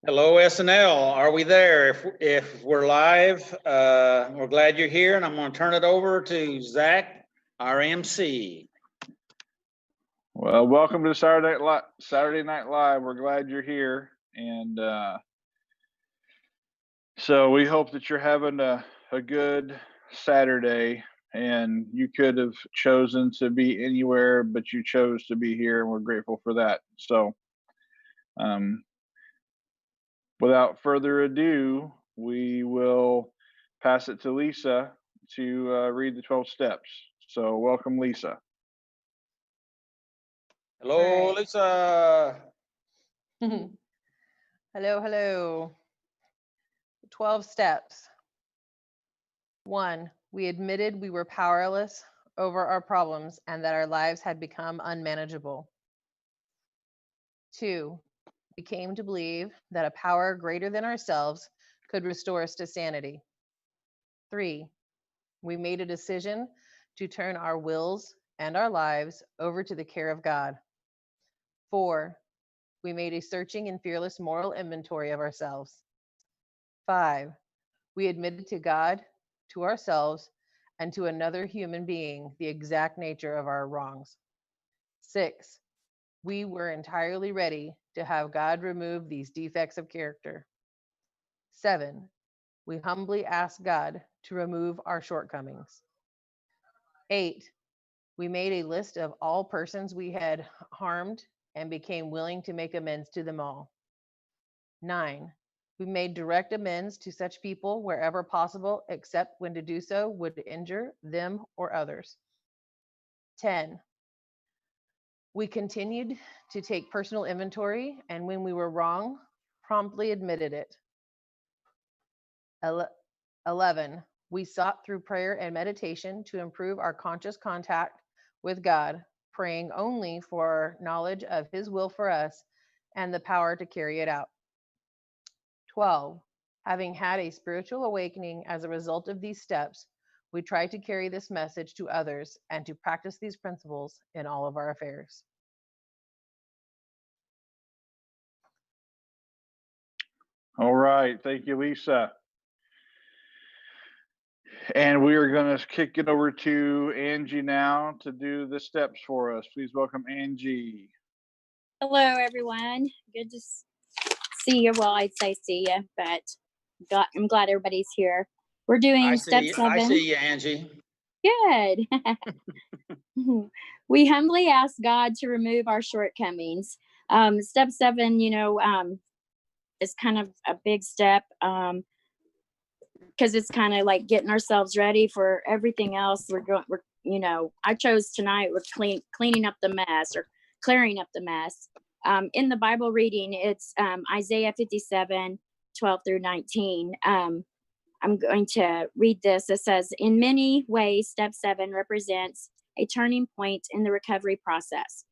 Hello, SNL. Are we there? If we're live, we're glad you're here, and I'm going to turn it over to Zach, our MC. Well, welcome to Saturday Night Live. We're glad you're here, and so we hope that you're having a good Saturday. And you could have chosen to be anywhere, but you chose to be here, and we're grateful for that. So, without further ado, we will pass it to Lisa to read the 12 steps. So, welcome, Lisa. Hello, right. Lisa. Hello. 12 steps. 1, we admitted we were powerless over our problems and that our lives had become unmanageable. 2, we came to believe that a power greater than ourselves could restore us to sanity. 3, we made a decision to turn our wills and our lives over to the care of God. 4, we made a searching and fearless moral inventory of ourselves. 5, we admitted to God, to ourselves, and to another human being the exact nature of our wrongs. 6, we were entirely ready to have God remove these defects of character. 7, we humbly asked God to remove our shortcomings. 8, we made a list of all persons we had harmed and became willing to make amends to them all. 9, we made direct amends to such people wherever possible, except when to do so would injure them or others. 10, we continued to take personal inventory, and when we were wrong, promptly admitted it. 11, we sought through prayer and meditation to improve our conscious contact with God, praying only for knowledge of His will for us and the power to carry it out. 12, having had a spiritual awakening as a result of these steps, we try to carry this message to others and to practice these principles in all of our affairs. All right. Thank you, Lisa. And we are going to kick it over to Angie now to do the steps for us. Please welcome Angie. Hello, everyone. Good to see you. Well, I'd say see you, but I'm glad everybody's here. We're doing step 7. I see you, Angie. Good. We humbly ask God to remove our shortcomings. Step 7, is kind of a big step because it's kind of like getting ourselves ready for everything else. I chose tonight. We're cleaning up the mess or clearing up the mess. In the Bible reading, it's Isaiah 57, 12 through 19. I'm going to read this. It says, in many ways, step 7 represents a turning point in the recovery process.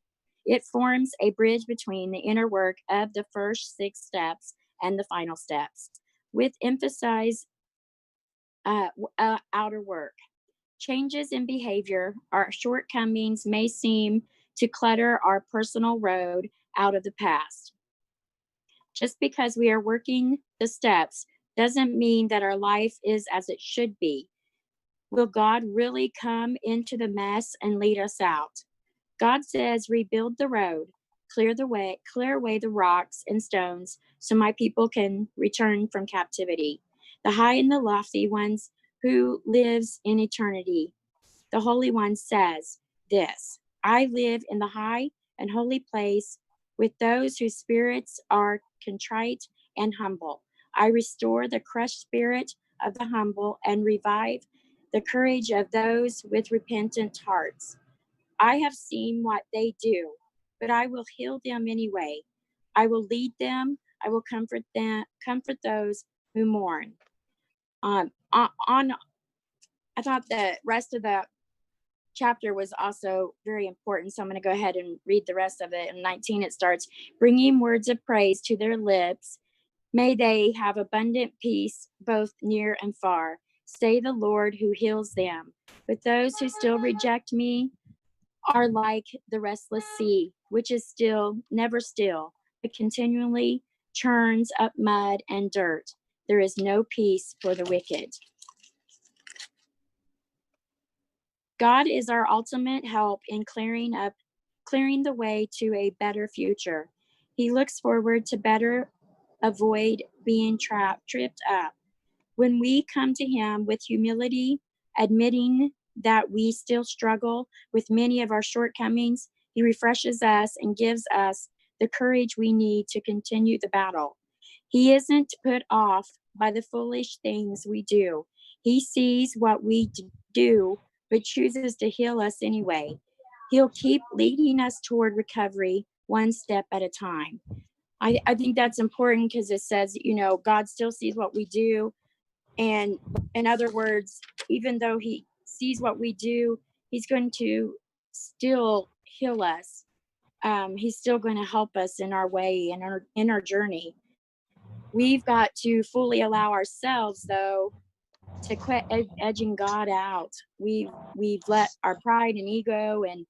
It forms a bridge between the inner work of the first 6 steps and the final steps, with emphasis outer work. Changes in behavior, our shortcomings may seem to clutter our personal road out of the past. Just because we are working the steps doesn't mean that our life is as it should be. Will God really come into the mess and lead us out? God says, rebuild the road, clear away the rocks and stones so my people can return from captivity. The high and the lofty ones who lives in eternity. The Holy One says this, I live in the high and holy place with those whose spirits are contrite and humble. I restore the crushed spirit of the humble and revive the courage of those with repentant hearts. I have seen what they do, but I will heal them anyway. I will lead them. I will comfort those who mourn. I thought the rest of the chapter was also very important, so I'm going to go ahead and read the rest of it. In 19, it starts, bringing words of praise to their lips. May they have abundant peace, both near and far. Say the Lord who heals them. But those who still reject me, are like the restless sea, which is still, never still, but continually churns up mud and dirt. There is no peace for the wicked. God is our ultimate help in clearing the way to a better future. He looks forward to better avoid being tripped up. When we come to him with humility, admitting that we still struggle with many of our shortcomings, he refreshes us and gives us the courage we need to continue the battle. He isn't put off by the foolish things we do. He sees what we do, but chooses to heal us anyway. He'll keep leading us toward recovery one step at a time. I think that's important because it says, God still sees what we do. And in other words, even though he sees what we do, he's going to still heal us. He's still going to help us in our way and in our journey. We've got to fully allow ourselves, though, to quit edging God out. We've let our pride and ego and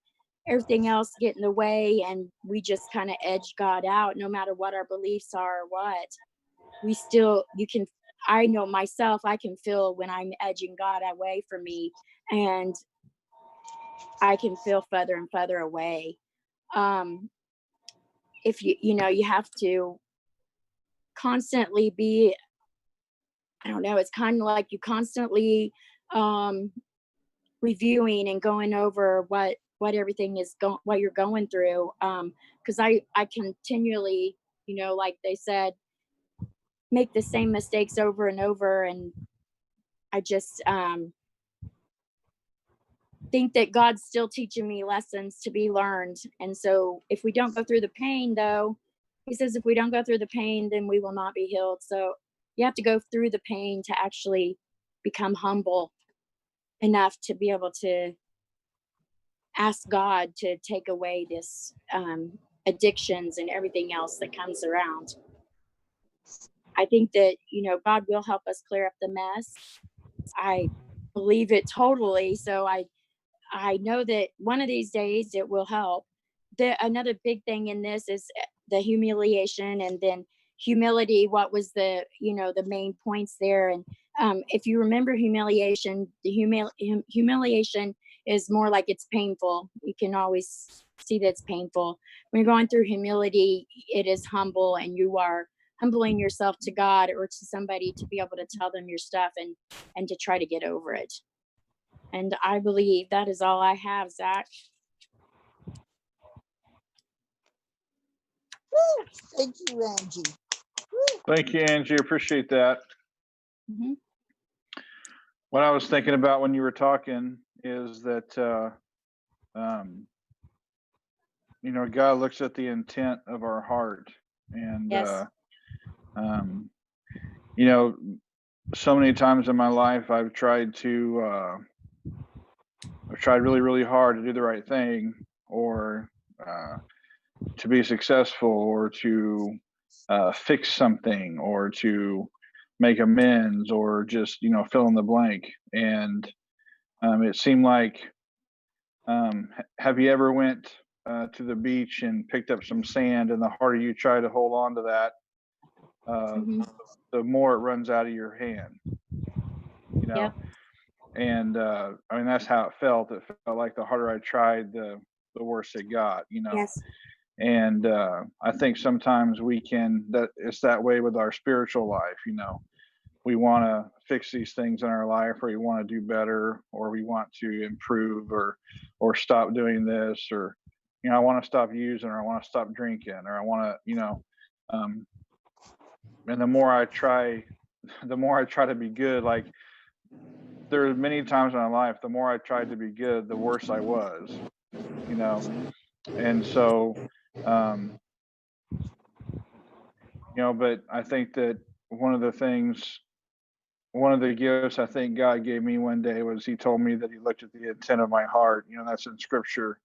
everything else get in the way, and we just kind of edge God out, no matter what our beliefs are or what. I know myself, I can feel when I'm edging God away from me, and I can feel further and further away. If you have to constantly be, I don't know, it's kind of like you constantly reviewing and going over what everything is what you're going through. Because I continually, like they said, make the same mistakes over and over, and I just think that God's still teaching me lessons to be learned. And so if we don't go through the pain, though, he says if we don't go through the pain, then we will not be healed. So you have to go through the pain to actually become humble enough to be able to ask God to take away this addictions and everything else that comes around. I think that, God will help us clear up the mess. I believe it totally. So I know that one of these days it will help. Another big thing in this is the humiliation, and then humility. What was the main points there? And if you remember humiliation, the humiliation is more like it's painful. You can always see that it's painful. When you're going through humility, it is humble, and you are humbling yourself to God or to somebody to be able to tell them your stuff and to try to get over it. And I believe that is all I have, Zach. Woo! Thank you, Angie. Woo! Thank you, Angie. Appreciate that. Mm-hmm. What I was thinking about when you were talking is that, God looks at the intent of our heart. And, Yes. So many times in my life, I've tried really, really hard to do the right thing, or to be successful, or to fix something, or to make amends, or just, fill in the blank. And it seemed like, have you ever went to the beach and picked up some sand, and the harder you try to hold on to that, Mm-hmm. the more it runs out of your hand, Yep. And that's how it felt. It felt like the harder I tried, the worse it got, Yes. And I think sometimes it's that way with our spiritual life. We want to fix these things in our life, or we want to do better, or we want to improve, or stop doing this, or I want to stop using, or I want to stop drinking, or I want to and the more I try to be good. Like, there are many times in my life, the more I tried to be good, the worse I was, and so but I think that one of the gifts I think God gave me one day was he told me that he looked at the intent of my heart. That's in scripture.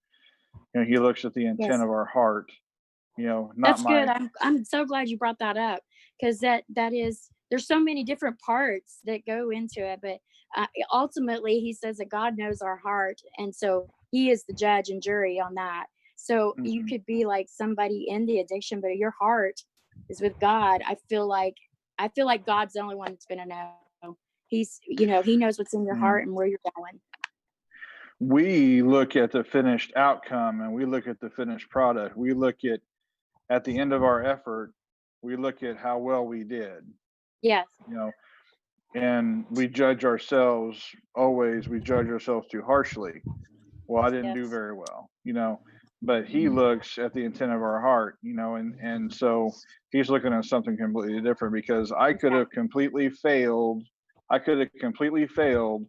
He looks at the intent Yes. of our heart, not That's good. my, I'm so glad you brought that up, because that is, there's so many different parts that go into it, but ultimately he says that God knows our heart, and so he is the judge and jury on that. So you Mhm. could be like somebody in the addiction, but your heart is with God. I feel like God's the only one that's going to know. He's, you know, he knows what's in your heart and where you're going. We look at the finished outcome and we look at the finished product. We look at the end of our effort, we look at how well we did, Yes. you know, and we judge ourselves always, we judge ourselves too harshly. Well, I didn't do Yes. very well, you know, but he looks at the intent of our heart, you know, and so he's looking at something completely different because I could have completely failed. I could have completely failed,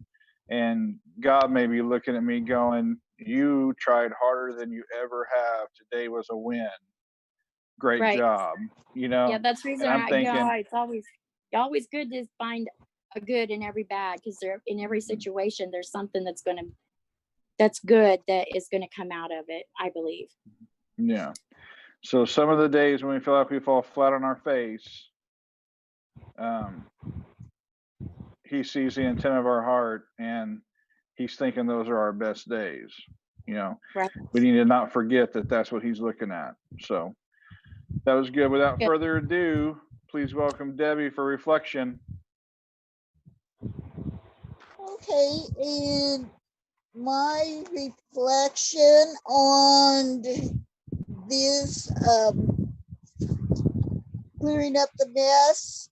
and God may be looking at me going, "You tried harder than you ever have. Today was a win. Great Right. job." You Yeah, know, that's the reason and I'm thinking, it's always good to find a good in every bad, because there in every situation there's something that's good that is gonna come out of it, I believe. yeah. So some of the days when we feel like we fall flat on our face, um, he sees the intent of our heart and he's thinking those are our best days. You know, Right. we need to not forget that that's what he's looking at. So that was good. Without Good. further ado, please welcome Debbie for reflection. Okay, and my reflection on this clearing up the mess.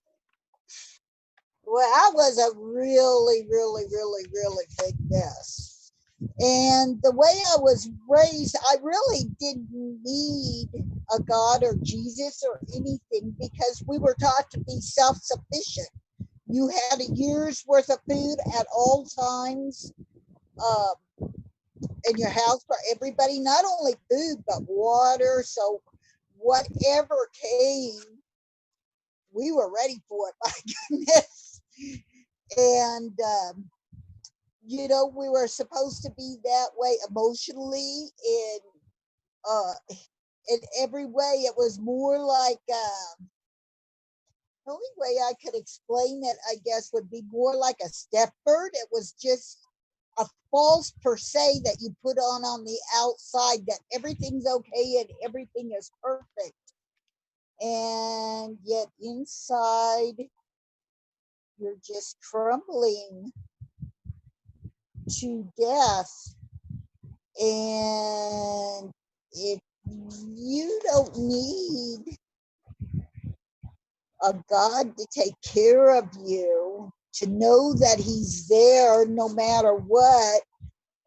Well, I was a really, really, really, really big mess. And the way I was raised, I really didn't need a God or Jesus or anything because we were taught to be self-sufficient. You had a year's worth of food at all times in your house for everybody, not only food, but water. So whatever came, we were ready for it, my goodness. And, you know, we were supposed to be that way emotionally in every way. It was more like, the only way I could explain it, I guess, would be more like a Stepford. It was just a false per se that you put on the outside that everything's okay and everything is perfect. And yet inside, you're just crumbling to death. And if you don't need a God to take care of you, to know that he's there no matter what,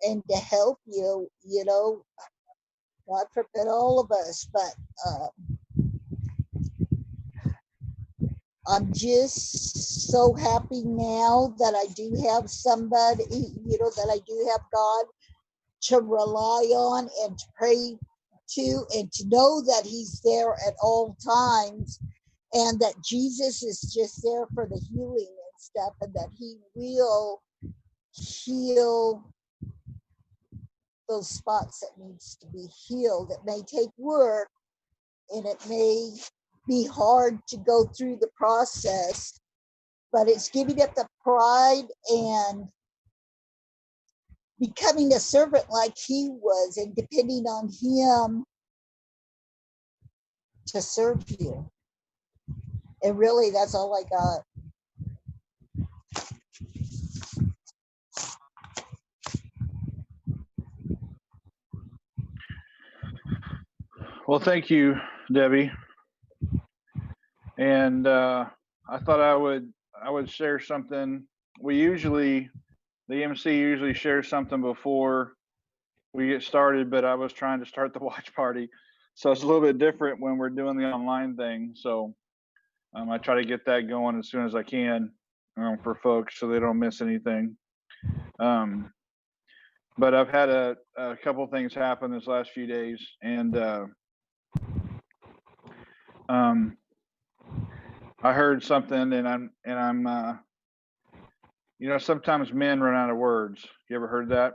and to help you, you know, God forbid all of us, but I'm just so happy now that I do have somebody, you know, that I do have God to rely on and to pray to, and to know that he's there at all times, and that Jesus is just there for the healing and stuff, and that he will heal those spots that needs to be healed. It may take work and it may be hard to go through the process, but it's giving up the pride and becoming a servant like he was and depending on him to serve you. And really, that's all I got. Well, thank you, Debbie. And I thought I would share something. The MC usually shares something before we get started, but I was trying to start the watch party, so it's a little bit different when we're doing the online thing. So I try to get that going as soon as I can for folks so they don't miss anything. But I've had a couple things happen this last few days, and I heard something, and I'm you know, sometimes men run out of words. You ever heard that?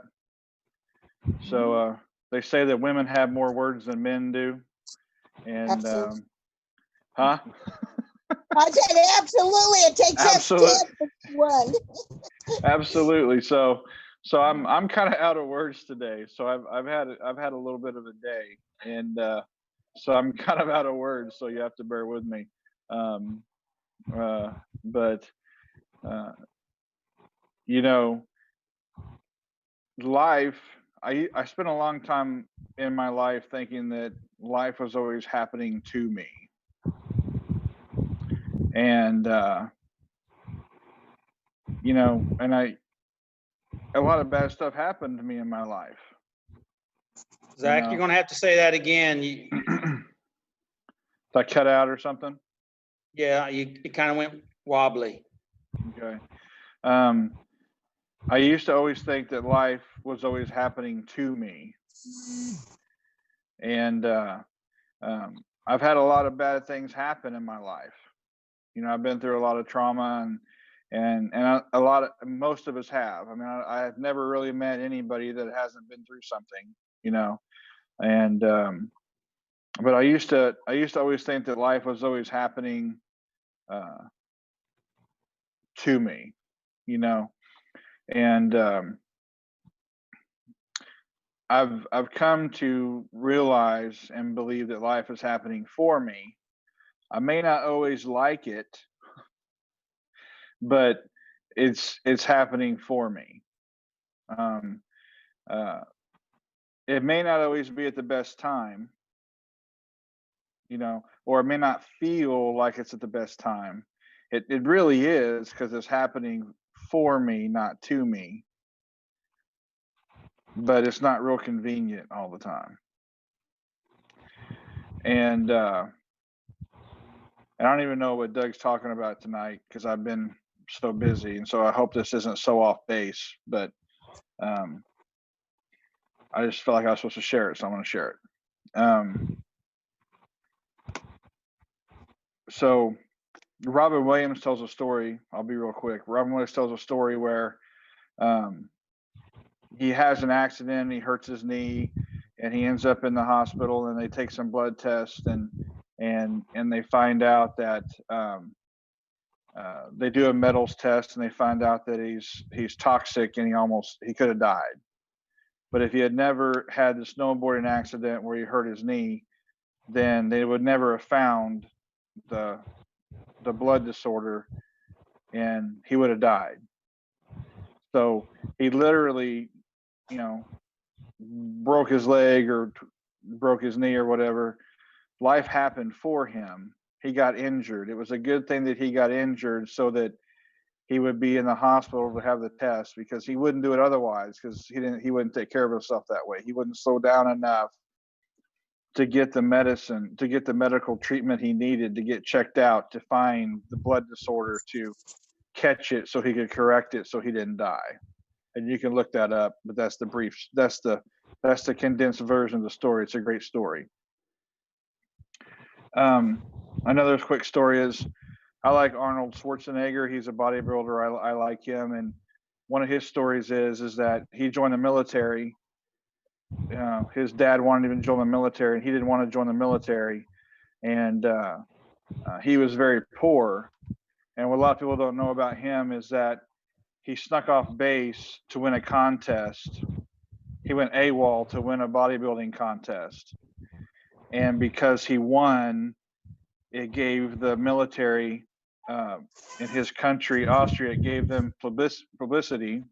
So they say that women have more words than men do, and Absolutely. huh? I said absolutely. It takes Absolutely. that step one. Absolutely. So So I'm kind of out of words today. So I've had a little bit of a day, and so I'm kind of out of words. So you have to bear with me. Um, but you know, life. I spent a long time in my life thinking that life was always happening to me, and and a lot of bad stuff happened to me in my life. Zach, know. you're gonna have to say that again. Did I cut out or something? Yeah, it kind of went wobbly. Okay. I used to always think that life was always happening to me, and I've had a lot of bad things happen in my life. I've been through a lot of trauma, and a lot of most of us have. I mean, I've never really met anybody that hasn't been through something, and but I used to always think that life was always happening to me, and I've come to realize and believe that life is happening for me. I may not always like it, but it's happening for me. Um, uh, it may not always be at the best time, or it may not feel like it's at the best time. It really is, because it's happening for me, not to me. But it's not real convenient all the time. And I don't even know what Doug's talking about tonight, because I've been so busy, and so I hope this isn't so off base. But I just feel like I was supposed to share it, so I'm going to share it. So Robin Williams tells a story. I'll be real quick. Robin Williams tells a story where he has an accident, he hurts his knee, and he ends up in the hospital, and they take some blood tests, and they find out that they do a metals test, and they find out that he's toxic, and he could have died. But if he had never had the snowboarding accident where he hurt his knee, then they would never have found the blood disorder, and he would have died. So he literally, broke his leg or broke his knee or whatever. Life happened for him. He got injured. It was a good thing that he got injured, so that he would be in the hospital to have the test, because he wouldn't do it otherwise, because he wouldn't take care of himself that way. He wouldn't slow down enough to get the medicine, to get the medical treatment he needed, to get checked out, to find the blood disorder, to catch it so he could correct it so he didn't die. And you can look that up, but that's the condensed version of the story. It's a great story. Another quick story is, I like Arnold Schwarzenegger. He's a bodybuilder. I like him. And one of his stories is that he joined the military. His dad wanted him to join the military, and he didn't want to join the military. And he was very poor. And what a lot of people don't know about him is that he snuck off base to win a contest. He went AWOL to win a bodybuilding contest. And because he won, it gave the military in his country, Austria, it gave them publicity.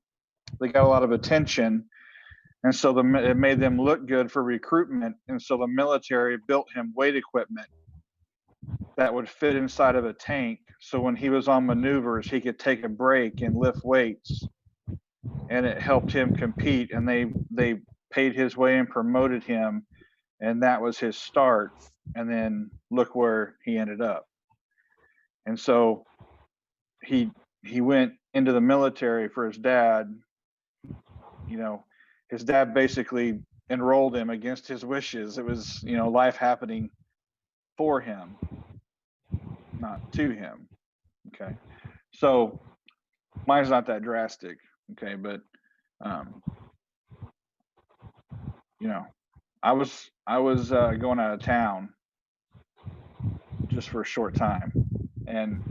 They got a lot of attention. And so it made them look good for recruitment. And so the military built him weight equipment that would fit inside of a tank. So when he was on maneuvers, he could take a break and lift weights. And it helped him compete. And they paid his way and promoted him. And that was his start. And then look where he ended up. And so he went into the military for his dad. His dad basically enrolled him against his wishes. It was, life happening for him, not to him. Okay. So mine's not that drastic. Okay. But, I was going out of town just for a short time, and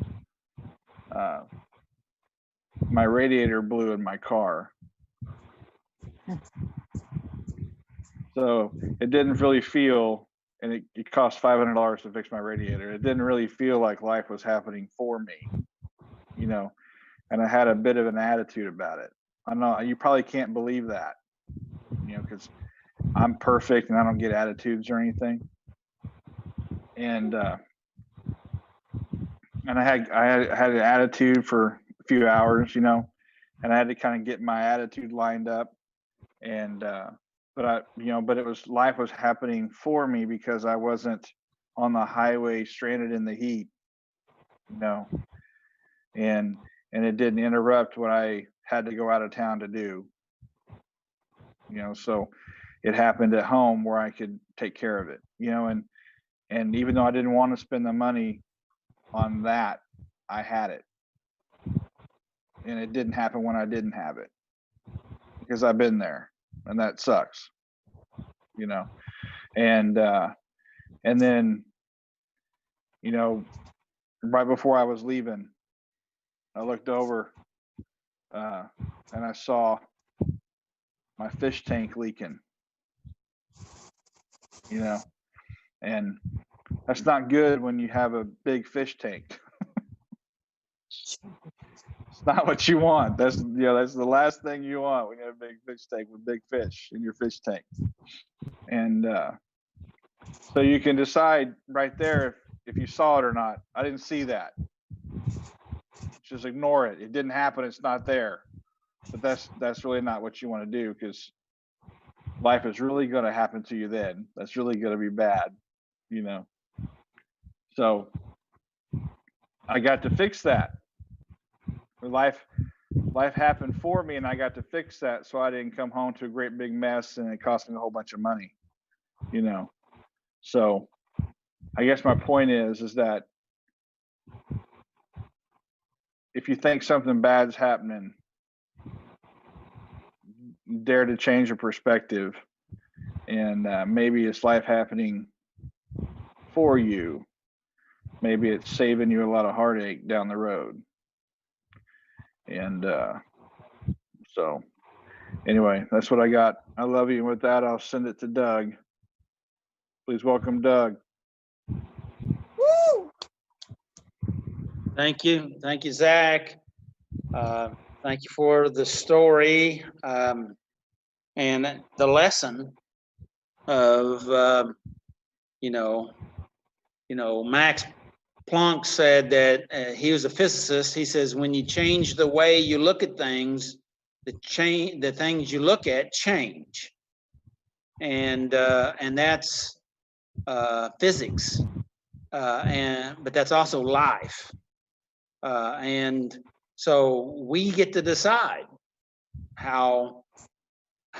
my radiator blew in my car, So it didn't really feel, and it cost $500 to fix my radiator. It didn't really feel like life was happening for me, you know, and I had a bit of an attitude about it. I know you probably can't believe that, you know, because I'm perfect and I don't get attitudes or anything. And I had an attitude for a few hours, you know, and I had to kind of get my attitude lined up. And but it was, life was happening for me because I wasn't on the highway stranded in the heat, you know, and it didn't interrupt what I had to go out of town to do, you know. So it happened at home where I could take care of it, you know, and even though I didn't want to spend the money on that, I had it. And it didn't happen when I didn't have it, because I've been there, and that sucks, you know. And then, you know, right before I was leaving, I looked over and I saw my fish tank leaking, you know, and that's not good when you have a big fish tank. It's not what you want. That's, you know, that's the last thing you want when you have a big fish tank with big fish in your fish tank. And so you can decide right there if you saw it or not. I didn't see that. Just ignore it. It didn't happen. It's not there. But that's really not what you want to do, because life is really going to happen to you then. That's really going to be bad, you know. So I got to fix that. Life happened for me, and I got to fix that, so I didn't come home to a great big mess and it cost me a whole bunch of money, you know. So I guess my point is that if you think something bad's happening, dare to change your perspective, and maybe it's life happening for you. Maybe it's saving you a lot of heartache down the road. And so anyway, that's what I got. I love you. And with that, I'll send it to Doug. Please welcome Doug. Woo! Thank you. Thank you, Zach. Thank you for the story and the lesson of, you know, Max Planck said that he was a physicist. He says, when you change the way you look at things, the things you look at change. And that's physics. But that's also life. And so we get to decide how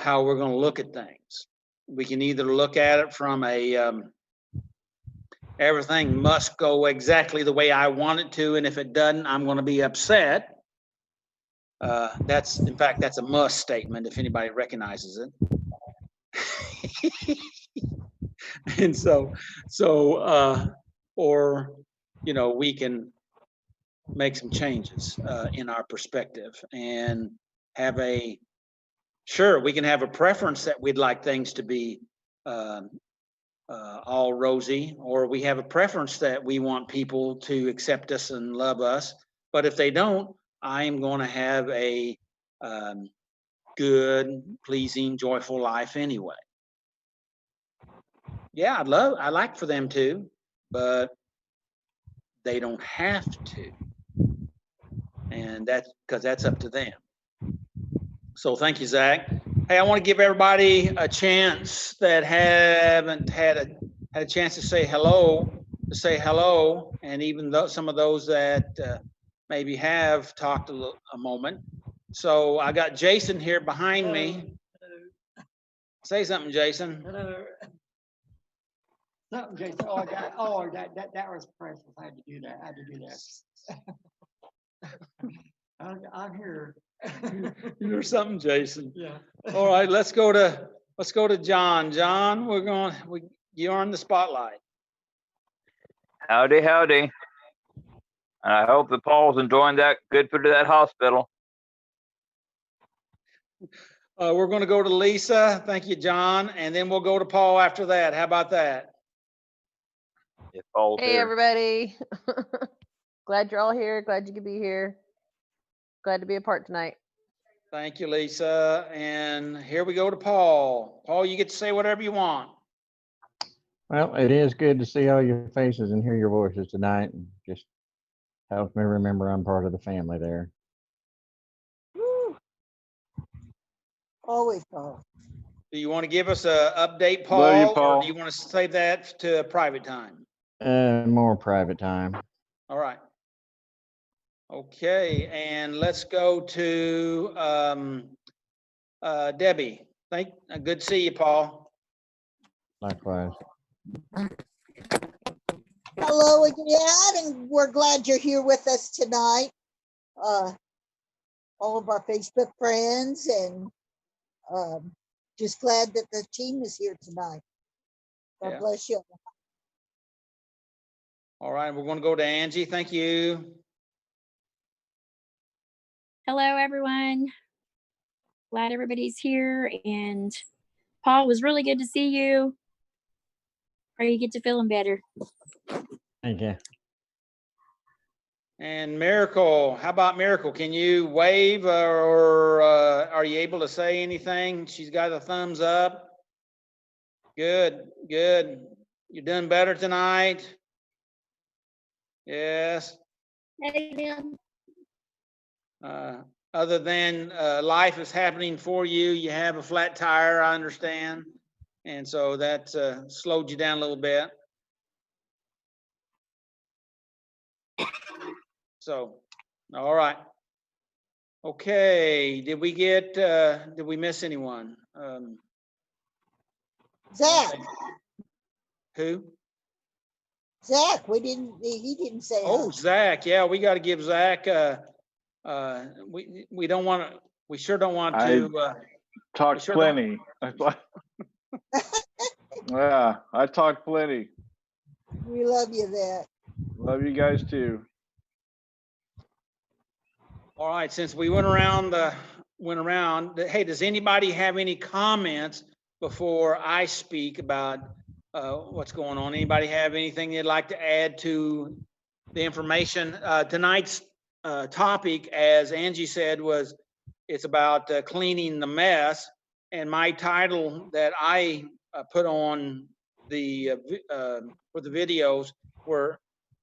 we're going to look at things. We can either look at it from a everything must go exactly the way I want it to, and if it doesn't, I'm going to be upset. That's, in fact, that's a must statement if anybody recognizes it. And so or, you know, we can make some changes in our perspective and have sure, we can have a preference that we'd like things to be all rosy, or we have a preference that we want people to accept us and love us. But if they don't, I am going to have a good, pleasing, joyful life anyway. Yeah, I like for them to, but they don't have to. And that's because that's up to them. So thank you, Zach. Hey, I want to give everybody a chance that haven't had a chance to say hello, and even though some of those that maybe have talked a moment. So I got Jason here behind me. Hello. Say something, Jason. Hello. Something, Jason. That was precious. I had to do that. I'm here. You're something, Jason. Yeah. All right, let's go to John. John, you're on the spotlight. Howdy, howdy. I hope that Paul's enjoying that good food at that hospital. We're going to go to Lisa. Thank you, John. And then we'll go to Paul after that. How about that? If Paul's Hey, here. everybody. Glad you're all here. Glad you could be here. Glad to be a part tonight. Thank you, Lisa. And here we go to Paul. Paul, you get to say whatever you want. Well, it is good to see all your faces and hear your voices tonight. And just helps me remember I'm part of the family there. Woo. Always, Paul. Do you want to give us an update, Paul? Love you, Or Paul. do you want to save that to a private time? More private time. All right. Okay, and let's go to Debbie. Good to see you, Paul. Likewise. Hello again, and we're glad you're here with us tonight. All of our Facebook friends, and just glad that the team is here tonight. God Yeah. bless you. All right, we're going to go to Angie. Thank you. Hello, everyone. Glad everybody's here. And Paul, it was really good to see you. Pray you get to feeling better. Thank you. And Miracle, how about Miracle? Can you wave or are you able to say anything? She's got a thumbs up. Good, good. You're doing better tonight? Yes. Other than life is happening for you, you have a flat tire, I understand. And so that slowed you down a little bit. So, all right. Okay, did we miss anyone? Zach, Who? Zach, he didn't say. Oh, Zach, yeah, we got to give Zach, we don't want to, we sure don't want to. Talked sure plenty. Yeah, I talked plenty. We love you, Zach. Love you guys too. All right, since we went around, hey, does anybody have any comments before I speak about what's going on? Anybody have anything they'd like to add to the information? Tonight's topic, as Angie said, was it's about cleaning the mess. And my title that I put on the for the videos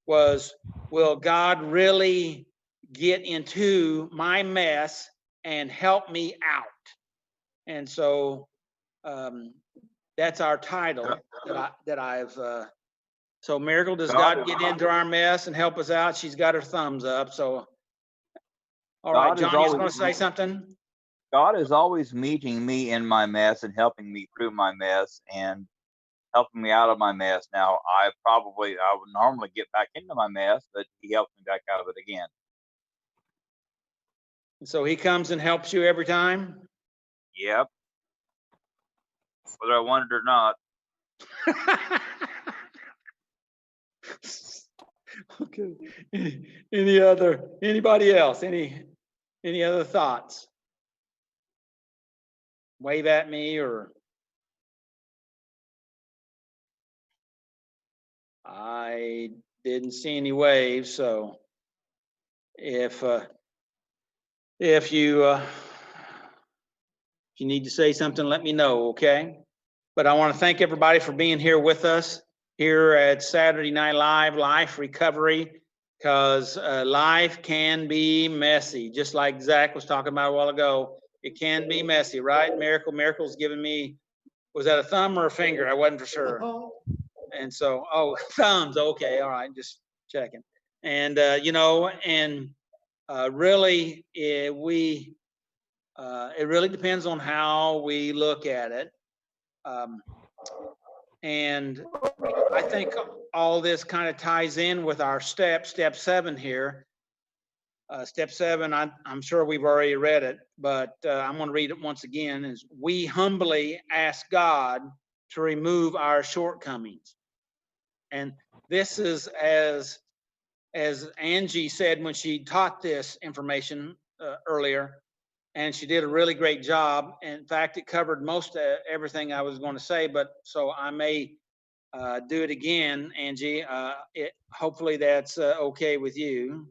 was, will God really get into my mess and help me out? And so that's our title that I've so Miracle, does God get into our mess and help us out? She's got her thumbs up. So all right, John, you want to say something? God is always meeting me in my mess and helping me through my mess and helping me out of my mess. Now, I would normally get back into my mess, but he helps me back out of it again. So he comes and helps you every time? Yep. Whether I want it or not. Okay. Anybody else? Any other thoughts? Wave at me or I didn't see any waves, so if you need to say something, let me know, okay? But I want to thank everybody for being here with us here at Saturday Night Live, Life Recovery, because life can be messy, just like Zach was talking about a while ago. It can be messy, right? Miracle's giving me, was that a thumb or a finger? I wasn't for sure. And so, oh, thumbs, okay, all right, just checking. And, really, it really depends on how we look at it. And I think all this kind of ties in with our step 7 here. Step 7, I'm sure we've already read it, but I'm going to read it once again, is we humbly ask God to remove our shortcomings. And this is as Angie said when she taught this information earlier, and she did a really great job. In fact, it covered most of everything I was going to say, but so I may do it again, Angie. Hopefully that's okay with you.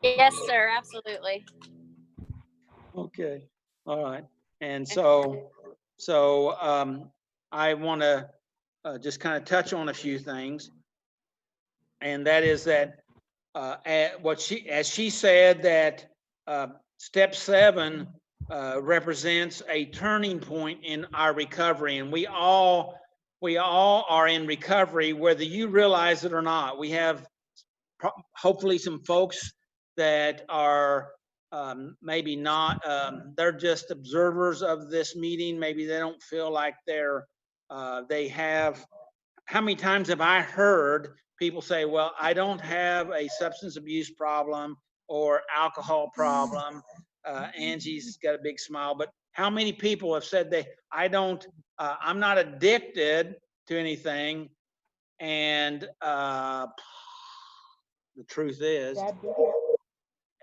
Yes, sir. Absolutely. Okay. All right. And so I want to just kind of touch on a few things, and that is that as she said, that step 7 represents a turning point in our recovery, and we all are in recovery, whether you realize it or not. We have hopefully some folks that are maybe not, they're just observers of this meeting. Maybe they don't feel like they have. How many times have I heard people say, well, I don't have a substance abuse problem or alcohol problem? Angie's got a big smile, but how many people have said I'm not addicted to anything? And the truth is,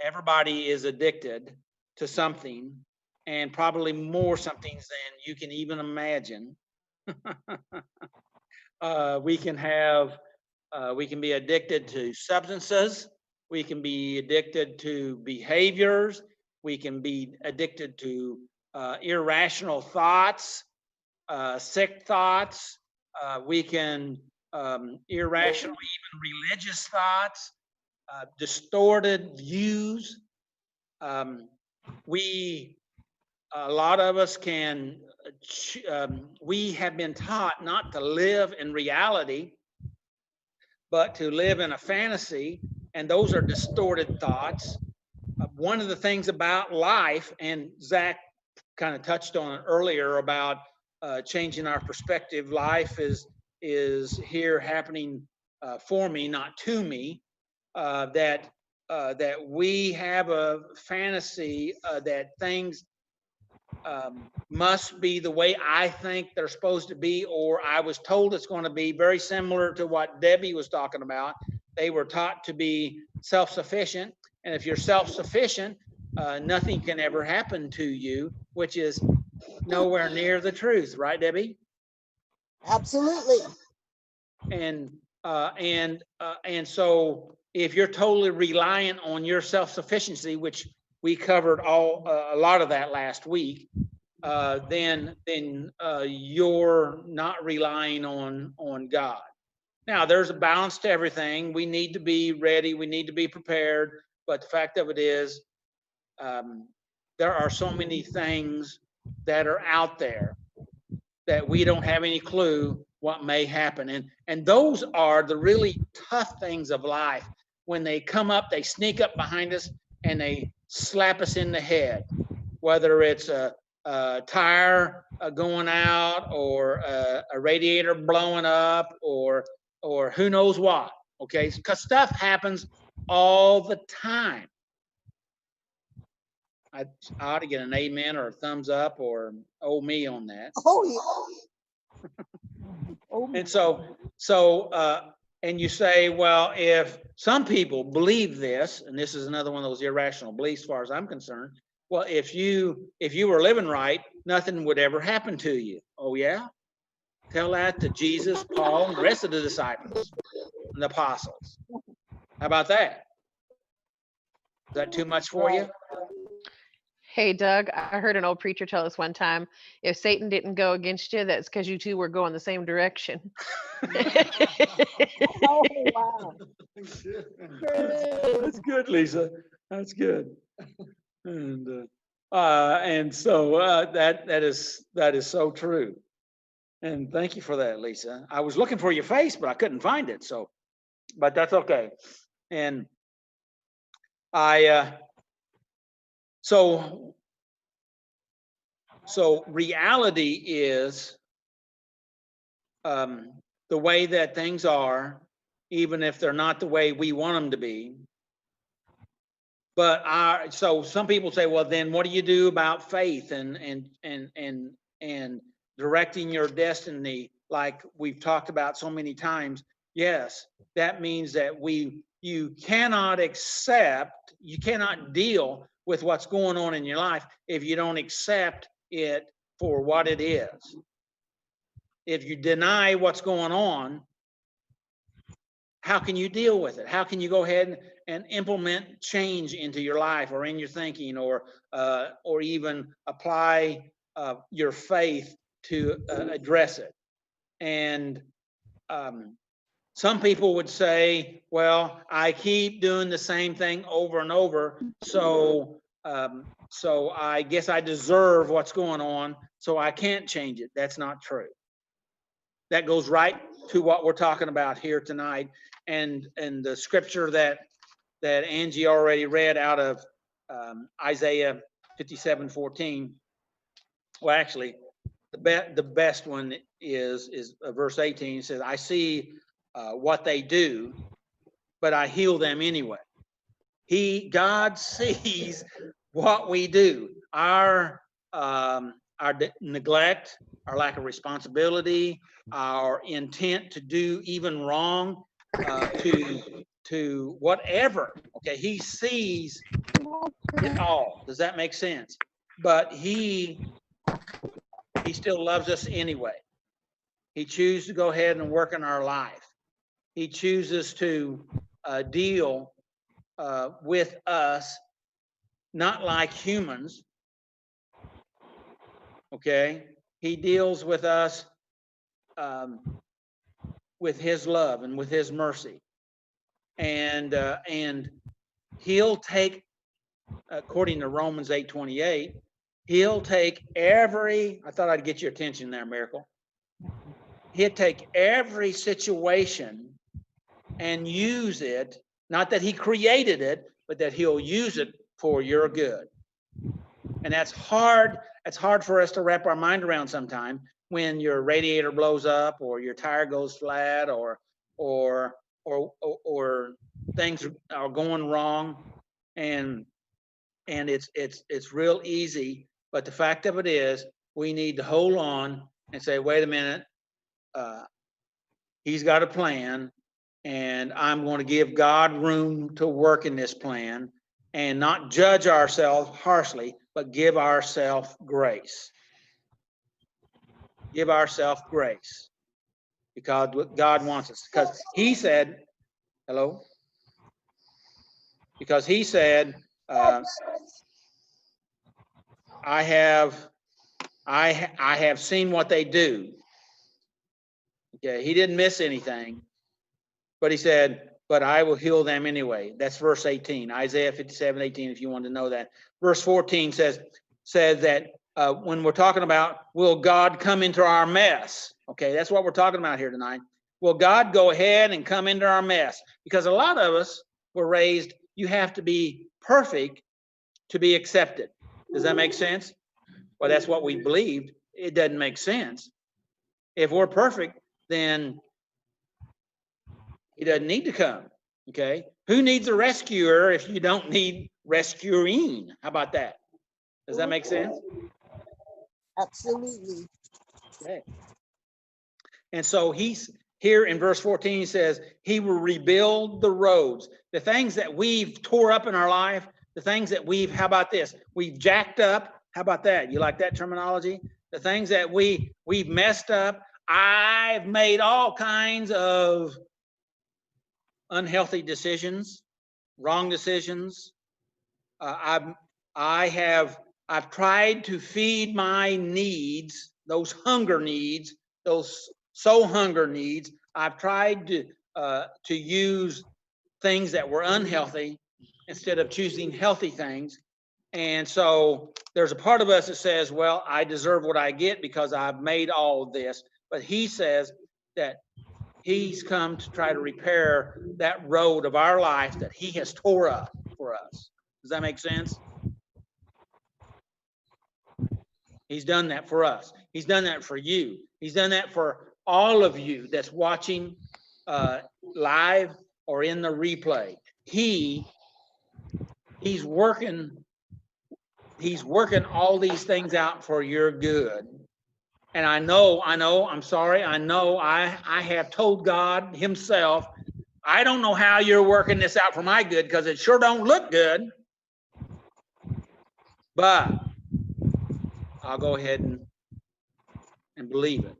everybody is addicted to something, and probably more somethings than you can even imagine. We can be addicted to substances. We can be addicted to behaviors. We can be addicted to irrational thoughts, sick thoughts. We can irrational, even religious thoughts, distorted views. A lot of us we have been taught not to live in reality, but to live in a fantasy, and those are distorted thoughts. One of the things about life, and Zach kind of touched on it earlier about changing our perspective. Life is here happening for me, not to me. That we have a fantasy that things must be the way I think they're supposed to be, or I was told it's going to be, very similar to what Debbie was talking about. They were taught to be self-sufficient, and if you're self-sufficient, nothing can ever happen to you, which is nowhere near the truth, right, Debbie? Absolutely. And so if you're totally reliant on your self-sufficiency, which we covered a lot of that last week, then you're not relying on God. Now, there's a balance to everything. We need to be ready. We need to be prepared. But the fact of it is, there are so many things that are out there that we don't have any clue what may happen. And those are the really tough things of life. When they come up, they sneak up behind us and they slap us in the head, whether it's a tire going out, or a radiator blowing up, or who knows what. Okay, because stuff happens all the time. I ought to get an amen or a thumbs up or oh me on that. Oh yeah. And and you say, well, if some people believe this, and this is another one of those irrational beliefs, as far as I'm concerned. Well, if you were living right, nothing would ever happen to you. Oh yeah? Tell that to Jesus, Paul, and the rest of the disciples and the apostles. How about that? Is that too much for you? Hey, Doug, I heard an old preacher tell us one time, if Satan didn't go against you, that's because you two were going the same direction. Oh wow. That's good, Lisa. That's good. And so that is so true. And thank you for that, Lisa. I was looking for your face, but I couldn't find it. So, but that's okay. And so reality is the way that things are, even if they're not the way we want them to be. But so some people say, well, then what do you do about faith and directing your destiny, like we've talked about so many times? Yes, that means that you cannot deal with what's going on in your life if you don't accept it for what it is. If you deny what's going on, how can you deal with it? How can you go ahead and implement change into your life or in your thinking, or even apply your faith to address it? And some people would say, well, I keep doing the same thing over and over, so I guess I deserve what's going on, so I can't change it. That's not true. That goes right to what we're talking about here tonight, and the scripture that Angie already read out of Isaiah 57:14. Well, actually, the best one is verse 18. It says, I see what they do, but I heal them anyway. God sees what we do, our neglect, our lack of responsibility, our intent to do even wrong, to whatever. Okay, he sees it all. Does that make sense? But he still loves us anyway. He chooses to go ahead and work in our life. He chooses to deal with us, not like humans. Okay, he deals with us with his love and with his mercy, and he'll take, according to Romans 8:28, he'll take every. I thought I'd get your attention there, Miracle. He'll take every situation and use it. Not that he created it, but that he'll use it for your good. And that's hard. It's hard for us to wrap our mind around sometime, when your radiator blows up, or your tire goes flat, or things are going wrong, and it's real easy. But the fact of it is, we need to hold on and say, wait a minute, he's got a plan, and I'm going to give God room to work in this plan, and not judge ourselves harshly, but give ourselves grace. Give ourselves grace, because God wants us. Because he said, hello? Because he said, I have seen what they do. Okay, he didn't miss anything, but he said, but I will heal them anyway. That's verse 18, Isaiah 57:18, if you want to know that. Verse 14 says that when we're talking about, will God come into our mess? Okay, that's what we're talking about here tonight. Will God go ahead and come into our mess? Because a lot of us were raised, you have to be perfect to be accepted. Does that make sense? Well, that's what we believed. It doesn't make sense. If we're perfect, then he doesn't need to come. Okay, who needs a rescuer if you don't need rescuing? How about that? Does that make sense? Absolutely. Okay. And so he's here in verse 14, he says, he will rebuild the roads. The things that we've tore up in our life, the things that how about this? We've jacked up. How about that? You like that terminology? The things that we've messed up. I've made all kinds of unhealthy decisions, wrong decisions. I've tried to feed my needs, those hunger needs, those soul hunger needs. I've tried to use things that were unhealthy instead of choosing healthy things. And so there's a part of us that says, well, I deserve what I get because I've made all of this. But he says that he's come to try to repair that road of our life that he has tore up for us. Does that make sense? He's done that for us. He's done that for you. He's done that for all of you that's watching live or in the replay. He's working all these things out for your good. And I know, I'm sorry, I have told God himself, I don't know how you're working this out for my good, because it sure don't look good. but I'll go ahead and believe it.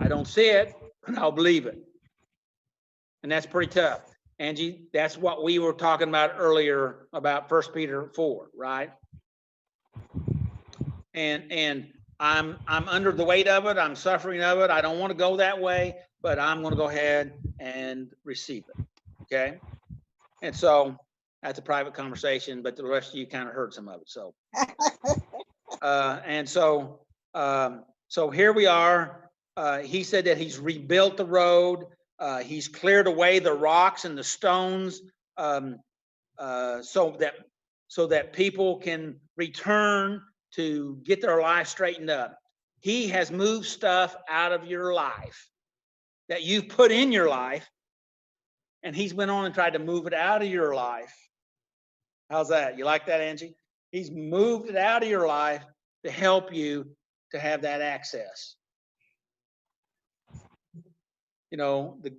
I don't see it, but I'll believe it. And that's pretty tough. Angie, that's what we were talking about earlier about 1 Peter 4, right? And I'm under the weight of it. I'm suffering of it. I don't want to go that way, but I'm going to go ahead and receive it. Okay. And so that's a private conversation, but the rest of you kind of heard some of it. So, so here we are. He said that he's rebuilt the road. He's cleared away the rocks and the stones, so that people can return to get their life straightened up. He has moved stuff out of your life that you've put in your life, and he's went on and tried to move it out of your life. How's that? You like that, Angie? He's moved it out of your life to help you to have that access. You know, the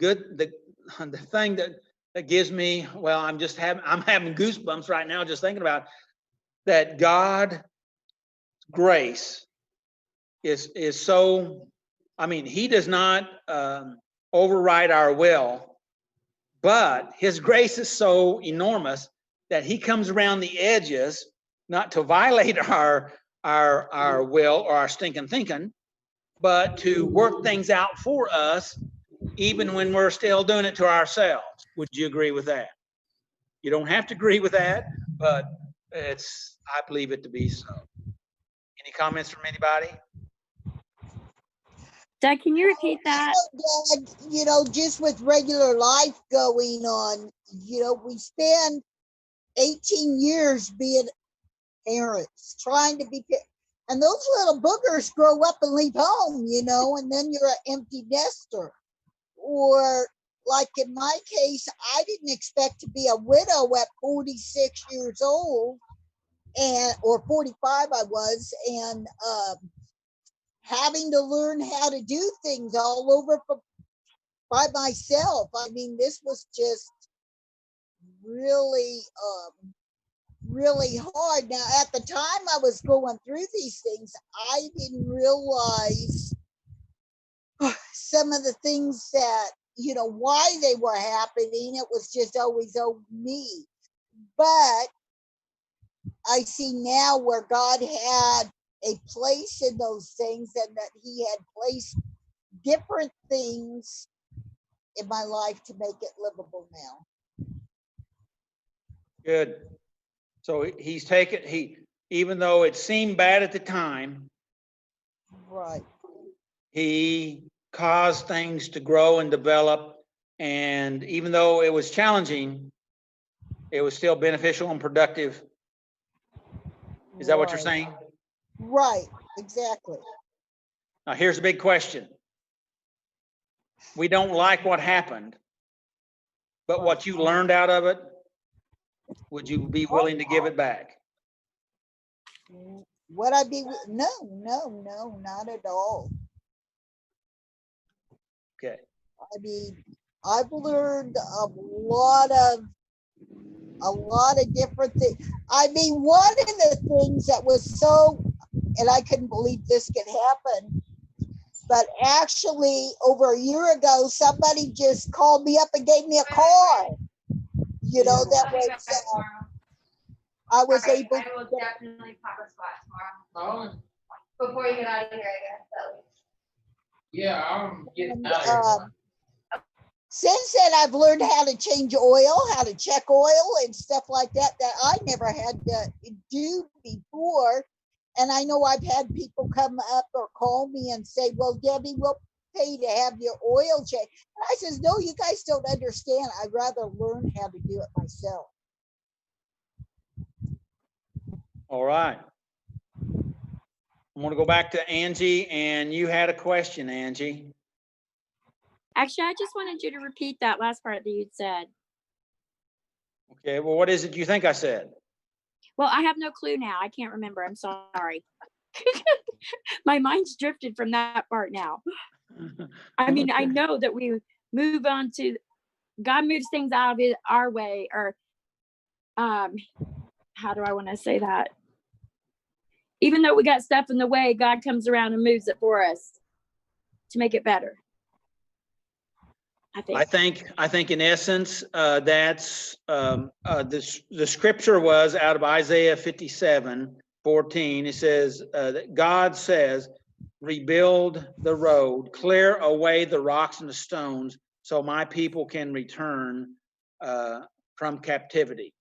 thing that gives me, well, I'm having goosebumps right now just thinking about that. God's grace is so, I mean, he does not override our will, but his grace is so enormous that he comes around the edges, not to violate our will or our stinking thinking, but to work things out for us, even when we're still doing it to ourselves. Would you agree with that? You don't have to agree with that, but I believe it to be so. Any comments from anybody? Doug, can you repeat that? Dad, just with regular life going on, we spend 18 years being parents, trying to be parents. And those little boogers grow up and leave home, and then you're an empty nester. Or like in my case, I didn't expect to be a widow at 46 years old, or 45 I was, and having to learn how to do things all over by myself. I mean, this was just really, really hard. Now, at the time I was going through these things, I didn't realize some of the things that, why they were happening. It was just always me. But I see now where God had a place in those things, and that he had placed different things in my life to make it livable now. Good. So he's taken, even though it seemed bad at the time, Right. he caused things to grow and develop. And even though it was challenging, it was still beneficial and productive. Is that what you're saying? Right, exactly. Now, here's a big question. We don't like what happened, but what you learned out of it, would you be willing to give it back? Would I be? No, not at all. Okay. I mean, I've learned a lot of different things. I mean, one of the things that was so, and I couldn't believe this could happen, but actually over a year ago, somebody just called me up and gave me a car. That was, I was able to. I will definitely pop a spot tomorrow. Oh. Before you get out of here, I guess. So. Yeah, I'm getting out of here. Since then, I've learned how to change oil, how to check oil and stuff like that I never had to do before. And I know I've had people come up or call me and say, well, Debbie, we'll pay to have your oil checked. And I says, no, you guys don't understand. I'd rather learn how to do it myself. All right. I'm going to go back to Angie, and you had a question, Angie. Actually, I just wanted you to repeat that last part that you said. Okay, well, what is it you think I said? Well, I have no clue now. I can't remember. I'm sorry. My mind's drifted from that part now. I mean, I know that we move on to, God moves things out of our way, or how do I want to say that? Even though we got stuff in the way, God comes around and moves it for us to make it better. I think in essence, that's the scripture was out of Isaiah 57:14. It says that God says, rebuild the road, clear away the rocks and the stones, so my people can return from captivity.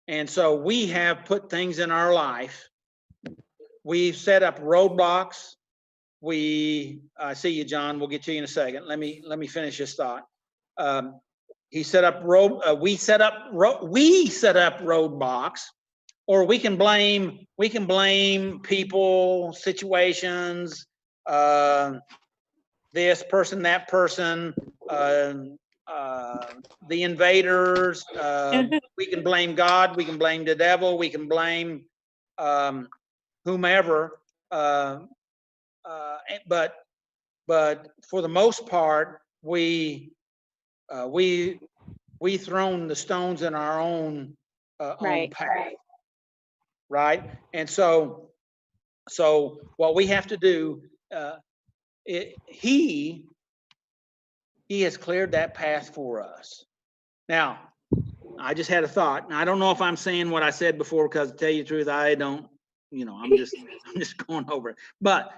And so we have put things in our life. We've set up roadblocks. I see you, John. We'll get to you in a second. Let me finish this thought. We set up roadblocks, or we can blame people, situations, this person, that person, the invaders. We can blame God. We can blame the devil. We can blame whomever. But for the most part, we thrown the stones in our own own path, right? And so what we have to do, he has cleared that path for us. Now, I just had a thought, and I don't know if I'm saying what I said before, because to tell you the truth, I don't, I'm just going over it. But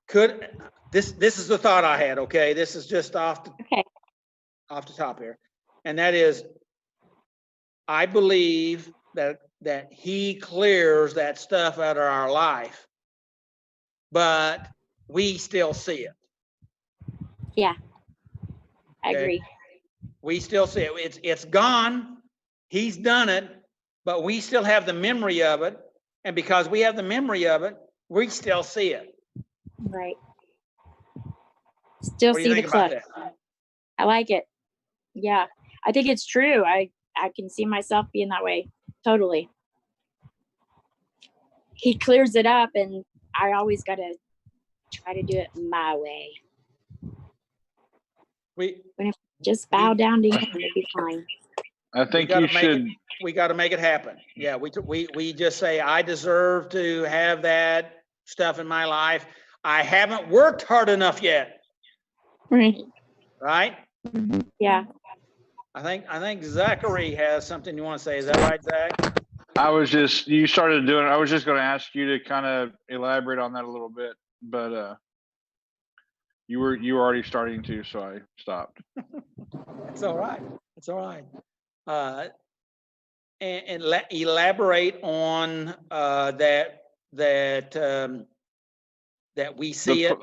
could this is the thought I had, okay? This is just off the top here. And that is, I believe that he clears that stuff out of our life, but we still see it. Yeah, I agree. We still see it. It's gone. He's done it, but we still have the memory of it. And because we have the memory of it, we still see it. Right. Still see the clutter. I like it. Yeah, I think it's true. I can see myself being that way. Totally. He clears it up, and I always got to try to do it my way. When I just bow down to him, it'll be fine. I think you should. We got to make it happen. Yeah, we just say, I deserve to have that stuff in my life. I haven't worked hard enough yet. Right. Right? Yeah. I think Zachary has something you want to say. Is that right, Zach? You started doing it. I was just going to ask you to kind of elaborate on that a little bit, but you were already starting to, so I stopped. It's all right. It's all right. And elaborate on that we see it.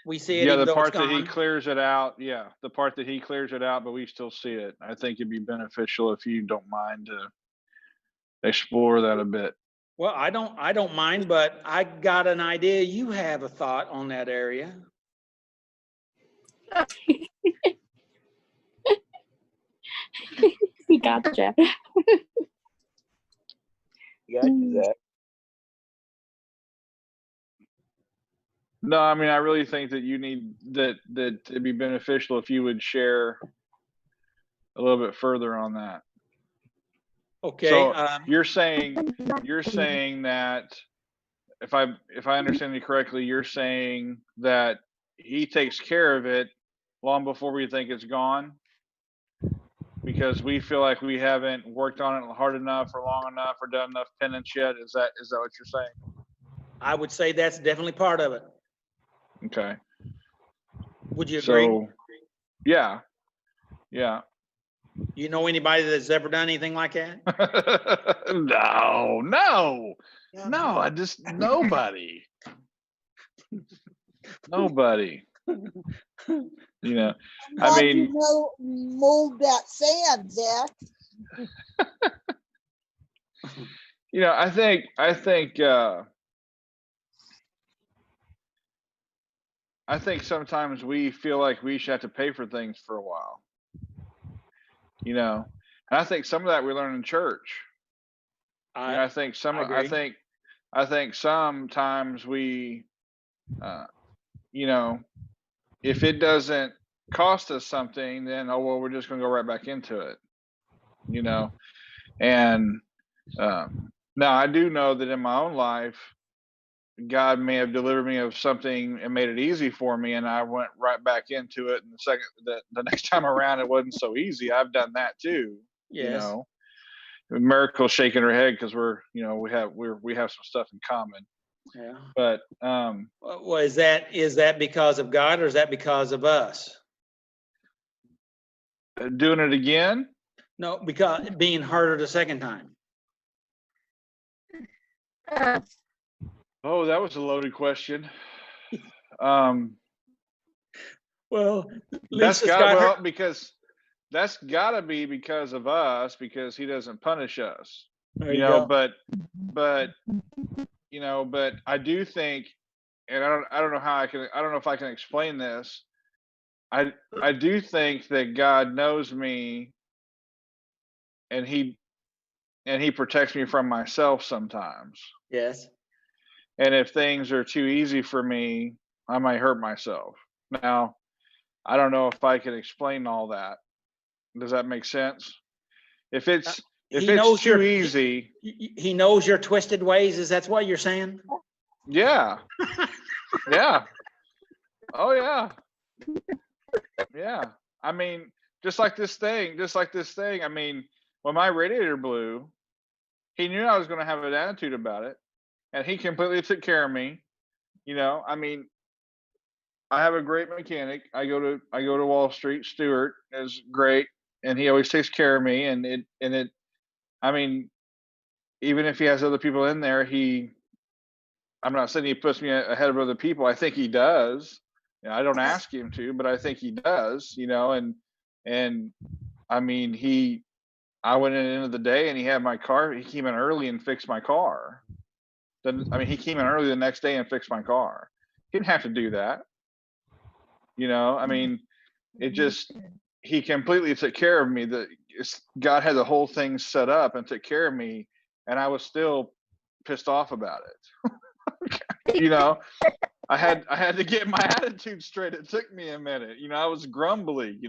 We see it. Yeah, the part that he clears it out. Yeah, the part that he clears it out, but we still see it. I think it'd be beneficial if you don't mind to explore that a bit. Well, I don't mind, but I got an idea. You have a thought on that area. He gotcha. Zach. No, I mean, I really think that you need that it'd be beneficial if you would share a little bit further on that. Okay. So you're saying that if I understand you correctly, you're saying that he takes care of it long before we think it's gone, because we feel like we haven't worked on it hard enough or long enough or done enough penance yet. Is that what you're saying? I would say that's definitely part of it. Okay. Would you agree? So, yeah. You know anybody that's ever done anything like that? No. I just nobody. Nobody. I mean, mold that sand, Zach. I think sometimes we feel like we should have to pay for things for a while. And I think some of that we learn in church. I think sometimes we, if it doesn't cost us something, then we're just going to go right back into it. And Now I do know that in my own life, God may have delivered me of something and made it easy for me, and I went right back into it. And the next time around, it wasn't so easy. I've done that too. You Yes. know, Miracle shaking her head because we have some stuff in common. Yeah. But Well, is that because of God or is that because of us? doing it again. No, because being harder the second time. Oh, that was a loaded question. Well, That's Lisa's got her. because that's got to be because of us, because he doesn't punish us. There You you know, go. but but I do think, and I don't know if I can explain this. I do think that God knows me, and he protects me from myself sometimes. Yes. And if things are too easy for me, I might hurt myself. Now, I don't know if I can explain all that. Does that make sense? If it's He knows too easy, he knows your twisted ways. Is that what you're saying? yeah, yeah, oh yeah, yeah. I mean, just like this thing. I mean, when my radiator blew, he knew I was going to have an attitude about it, and he completely took care of me. I mean, I have a great mechanic. I go to Wall Street. Stewart is great, and he always takes care of me. And it. I mean, even if he has other people in there, I'm not saying he puts me ahead of other people. I think he does. I don't ask him to, but I think he does. And I mean, I went in at the end of the day, and he had my car. He came in early and fixed my car. Then, I mean, he came in early the next day and fixed my car. He didn't have to do that. I mean, it just, he completely took care of me. God had the whole thing set up and took care of me, and I was still pissed off about it. I had to get my attitude straight. It took me a minute. I was grumbly.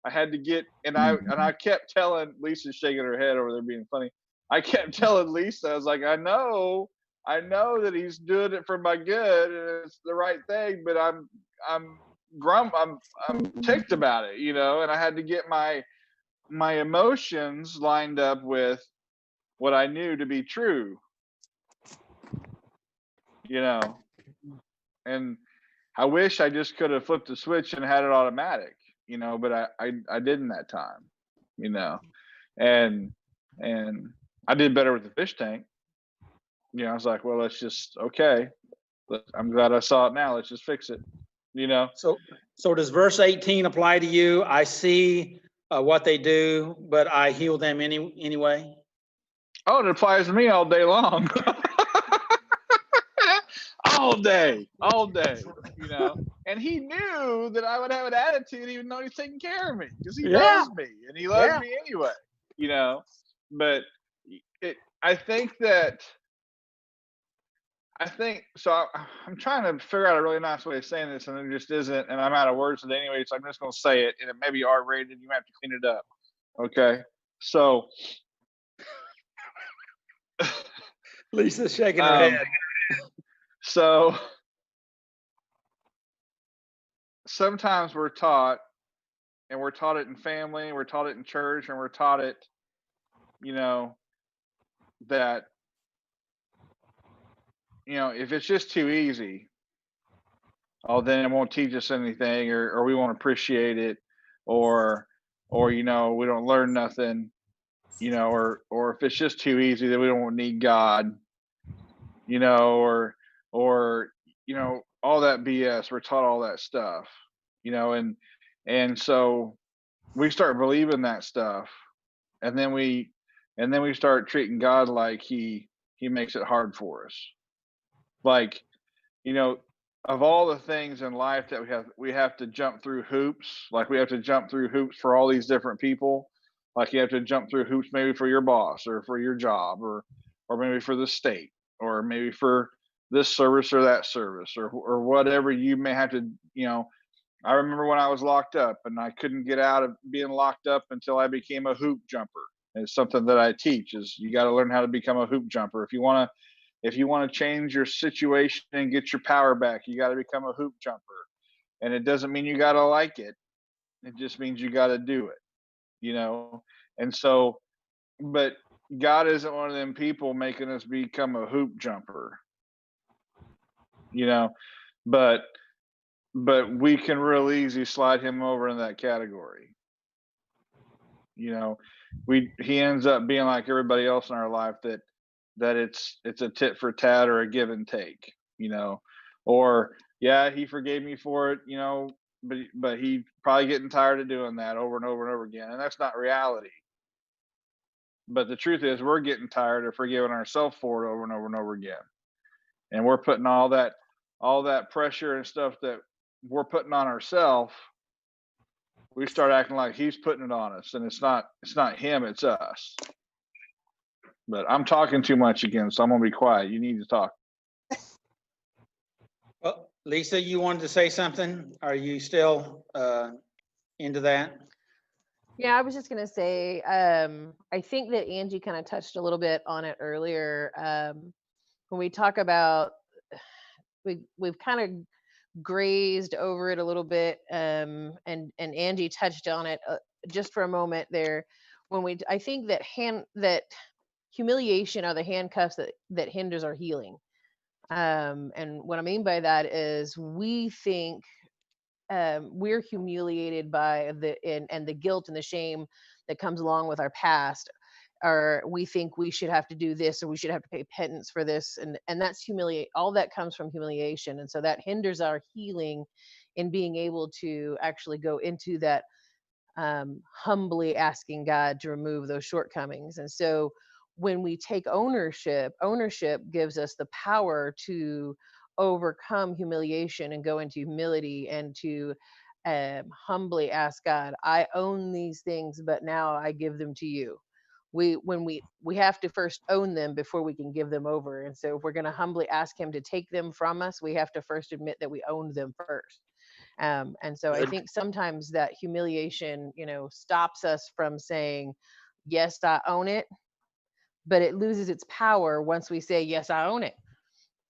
I had to get, and I kept telling Lisa, shaking her head over there, being funny. I kept telling Lisa, I was like, I know that he's doing it for my good and it's the right thing, but I'm ticked about it, and I had to get my emotions lined up with what I knew to be true, and I wish I just could have flipped the switch and had it automatic, but I didn't that time, and I did better with the fish tank. I was like, well, let's just, okay, I'm glad I saw it now. Let's just fix it, So does verse 18 apply to you? I see what they do, but I heal them anyway. Oh, it applies to me all day long. all day. And he knew that I would have an attitude even though he's taking care of me, because he loves me and he loves me anyway, but I think so. I'm trying to figure out a really nice way of saying this, and it just isn't, and I'm out of words today anyway, so I'm just going to say it, and it may be R-rated. You might have to clean it up. Okay, so Lisa's shaking her head. So sometimes we're taught, and we're taught it in family, we're taught it in church, and we're taught it, that if it's just too easy, then it won't teach us anything, or we won't appreciate it, or we don't learn nothing, or if it's just too easy, then we don't need God, or all that BS. We're taught all that stuff, and so we start believing that stuff, and then we start treating God like he makes it hard for us. Like, of all the things in life that we have to jump through hoops. Like, we have to jump through hoops for all these different people. Like, you have to jump through hoops maybe for your boss, or for your job, or maybe for the state, or maybe for this service or that service, or whatever you may have to. I remember when I was locked up and I couldn't get out of being locked up until I became a hoop jumper. It's something that I teach is you got to learn how to become a hoop jumper. If you want to change your situation and get your power back, you got to become a hoop jumper. And it doesn't mean you got to like it. It just means you got to do it, you know? And so, but God isn't one of them people making us become a hoop jumper, you know, but we can real easy slide him over in that category. You know, he ends up being like everybody else in our life that it's a tit for tat or a give and take, you know, or yeah, he forgave me for it, you know, but he probably getting tired of doing that over and over and over again, and that's not reality. But the truth is, we're getting tired of forgiving ourselves for it over and over and over again, and we're putting all that pressure and stuff that we're putting on ourselves. We start acting like he's putting it on us, and it's not him, it's us. But I'm talking too much again, so I'm gonna be quiet. You need to talk. Well, Lisa, you wanted to say something? Are you still into that? Yeah, I was just gonna say, I think that Angie kind of touched a little bit on it earlier. When we talk about, we've kind of grazed over it a little bit, and Angie touched on it just for a moment there. I think that humiliation are the handcuffs that hinders our healing. And what I mean by that is we think we're humiliated by the guilt and the shame that comes along with our past, or we think we should have to do this or we should have to pay penance for this, and that's all that comes from humiliation, and so that hinders our healing in being able to actually go into that, humbly asking God to remove those shortcomings. And so when we take ownership gives us the power to overcome humiliation and go into humility and to humbly ask God, I own these things, but now I give them to you. We have to first own them before we can give them over. And so if we're going to humbly ask him to take them from us, we have to first admit that we owned them first. And so I think sometimes that humiliation, stops us from saying, yes, I own it, but it loses its power once we say, yes, I own it.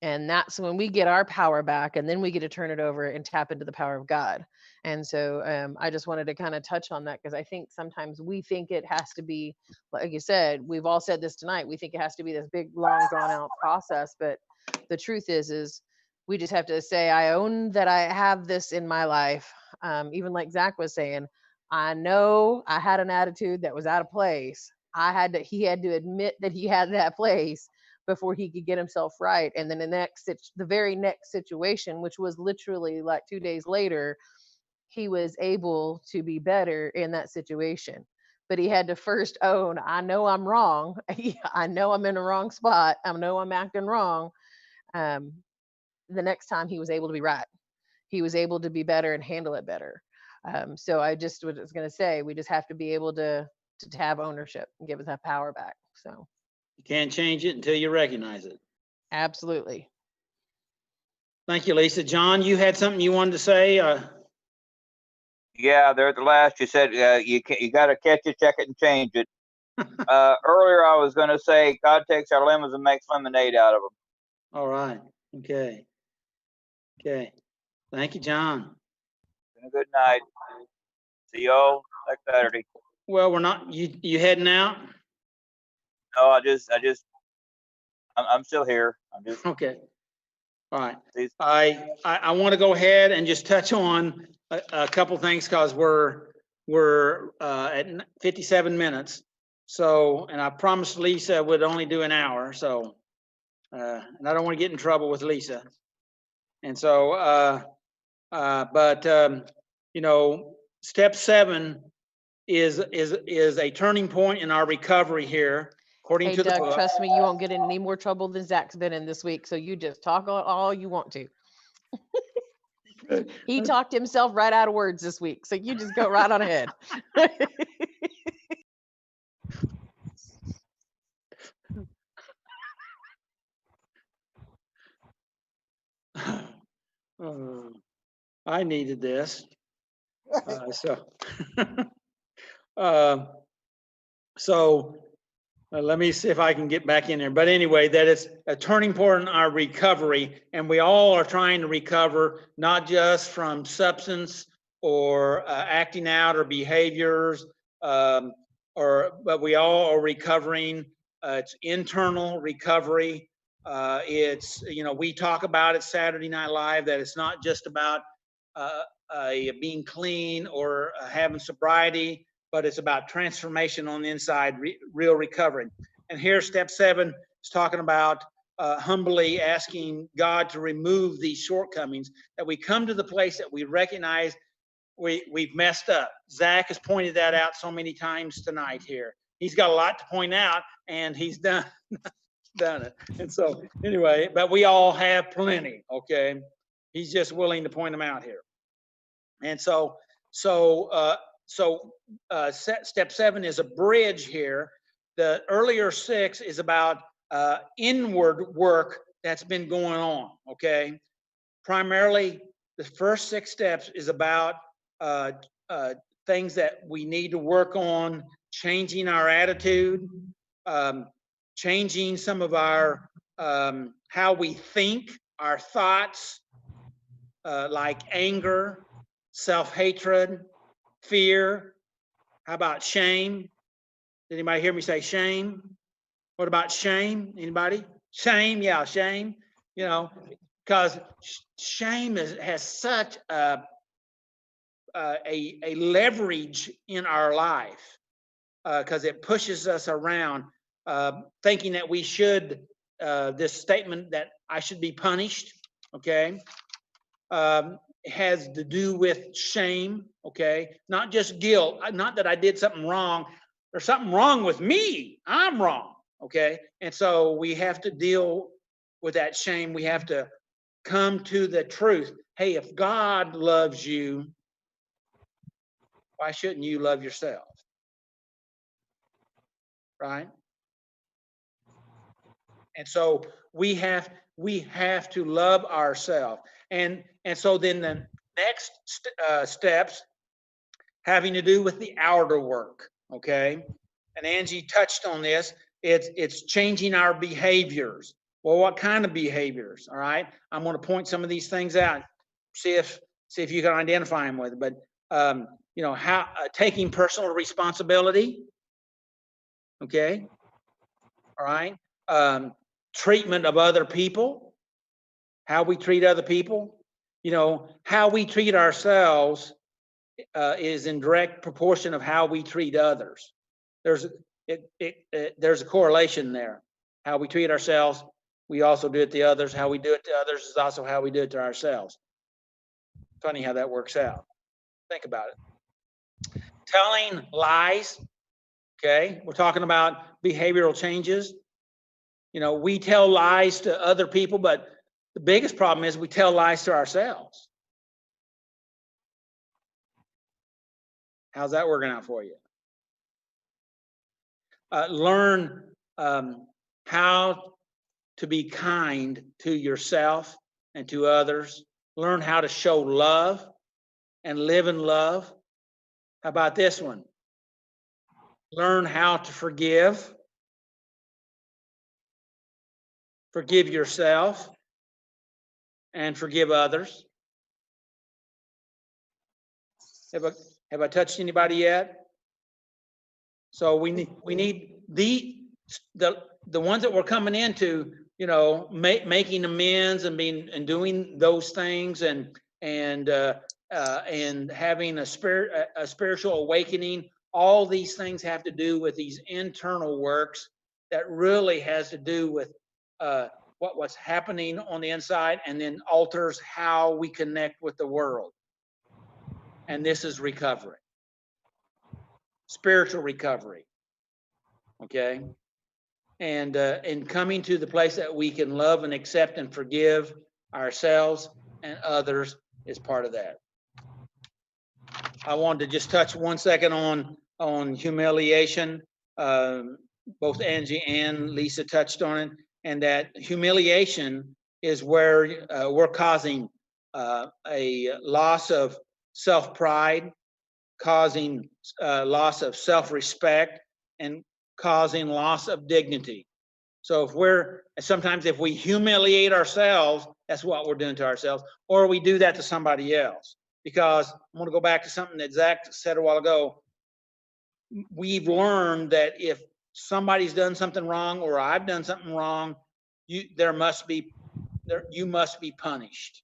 And that's when we get our power back, and then we get to turn it over and tap into the power of God. And so I just wanted to kind of touch on that, because I think sometimes we think it has to be, like you said, we've all said this tonight, we think it has to be this big, long, drawn out process. But the truth is we just have to say, I own that I have this in my life. Even like Zach was saying, I know I had an attitude that was out of place. He had to admit that he had that place before he could get himself right. And then the very next situation, which was literally like 2 days later, he was able to be better in that situation. But he had to first own, I know I'm wrong. I know I'm in the wrong spot. I know I'm acting wrong. The next time he was able to be right. He was able to be better and handle it better. So I just was going to say, we just have to be able to have ownership and give us that power back. So you can't change it until you recognize it. Absolutely. Thank you, Lisa. John, you had something you wanted to say? Yeah, there at the last, you said you got to catch it, check it, and change it. Earlier, I was going to say God takes our lemons and makes lemonade out of them. All right. Okay. Thank you, John. Good night. See y'all next Saturday. Well, we're not. You heading out? No, I'm still here. I'm just okay. All right. Please. I want to go ahead and just touch on a couple things, because we're at 57 minutes. So, and I promised Lisa would only do an hour. So, and I don't want to get in trouble with Lisa. And so, step 7 is a turning point in our recovery here, according to Doug, the book. trust me, you won't get in any more trouble than Zach's been in this week. So you just talk all you want to. He talked himself right out of words this week. So you just go right on ahead. I needed this. So let me see if I can get back in there. But anyway, that it's a turning point in our recovery, and we all are trying to recover, not just from substance or acting out or behaviors, but we all are recovering. It's internal recovery. It's, we talk about it Saturday Night Live, that it's not just about being clean or having sobriety, but it's about transformation on the inside, real recovery. And here, step 7 is talking about humbly asking God to remove these shortcomings, that we come to the place that we recognize we've messed up. Zach has pointed that out so many times tonight here. He's got a lot to point out, and he's done it. And so anyway, but we all have plenty, okay? He's just willing to point them out here. And so step 7 is a bridge here. The earlier 6 is about inward work that's been going on, okay? Primarily, the first 6 steps is about things that we need to work on, changing our attitude, changing some of our, how we think, our thoughts, like anger, self-hatred, fear. How about shame? Did anybody hear me say shame? What about shame? Anybody? Shame, yeah, shame. Because shame has such a leverage in our life, because it pushes us around, thinking that we should, this statement that I should be punished, okay? Has to do with shame, okay? Not just guilt, not that I did something wrong. There's something wrong with me. I'm wrong, okay? And so we have to deal with that shame. We have to come to the truth. Hey, if God loves you, why shouldn't you love yourself? Right? And so we have to love ourselves. And so then the next steps having to do with the outer work, okay? And Angie touched on this. It's changing our behaviors. Well, what kind of behaviors? All right, I'm going to point some of these things out. See if you can identify them with. But how taking personal responsibility. Okay. All right. Treatment of other people. How we treat other people. How we treat ourselves is in direct proportion of how we treat others. There's a correlation there. How we treat ourselves, we also do it to others. How we do it to others is also how we do it to ourselves. Funny how that works out. Think about it. Telling lies. Okay, we're talking about behavioral changes. We tell lies to other people, but the biggest problem is we tell lies to ourselves. How's that working out for you? Learn how to be kind to yourself and to others. Learn how to show love and live in love. How about this one? Learn how to forgive. Forgive yourself and forgive others. Have I touched anybody yet? So we need the ones that we're coming into, making amends and doing those things and having a spiritual awakening. All these things have to do with these internal works that really has to do with what's happening on the inside, and then alters how we connect with the world. And this is recovery, spiritual recovery. Okay. And coming to the place that we can love and accept and forgive ourselves and others is part of that. I wanted to just touch 1 second on humiliation. Both Angie and Lisa touched on it, and that humiliation is where we're causing a loss of self-pride, causing loss of self-respect, and causing loss of dignity. So sometimes if we humiliate ourselves, that's what we're doing to ourselves, or we do that to somebody else. Because I'm going to go back to something that Zach said a while ago. We've learned that if somebody's done something wrong, or I've done something wrong, you must be punished.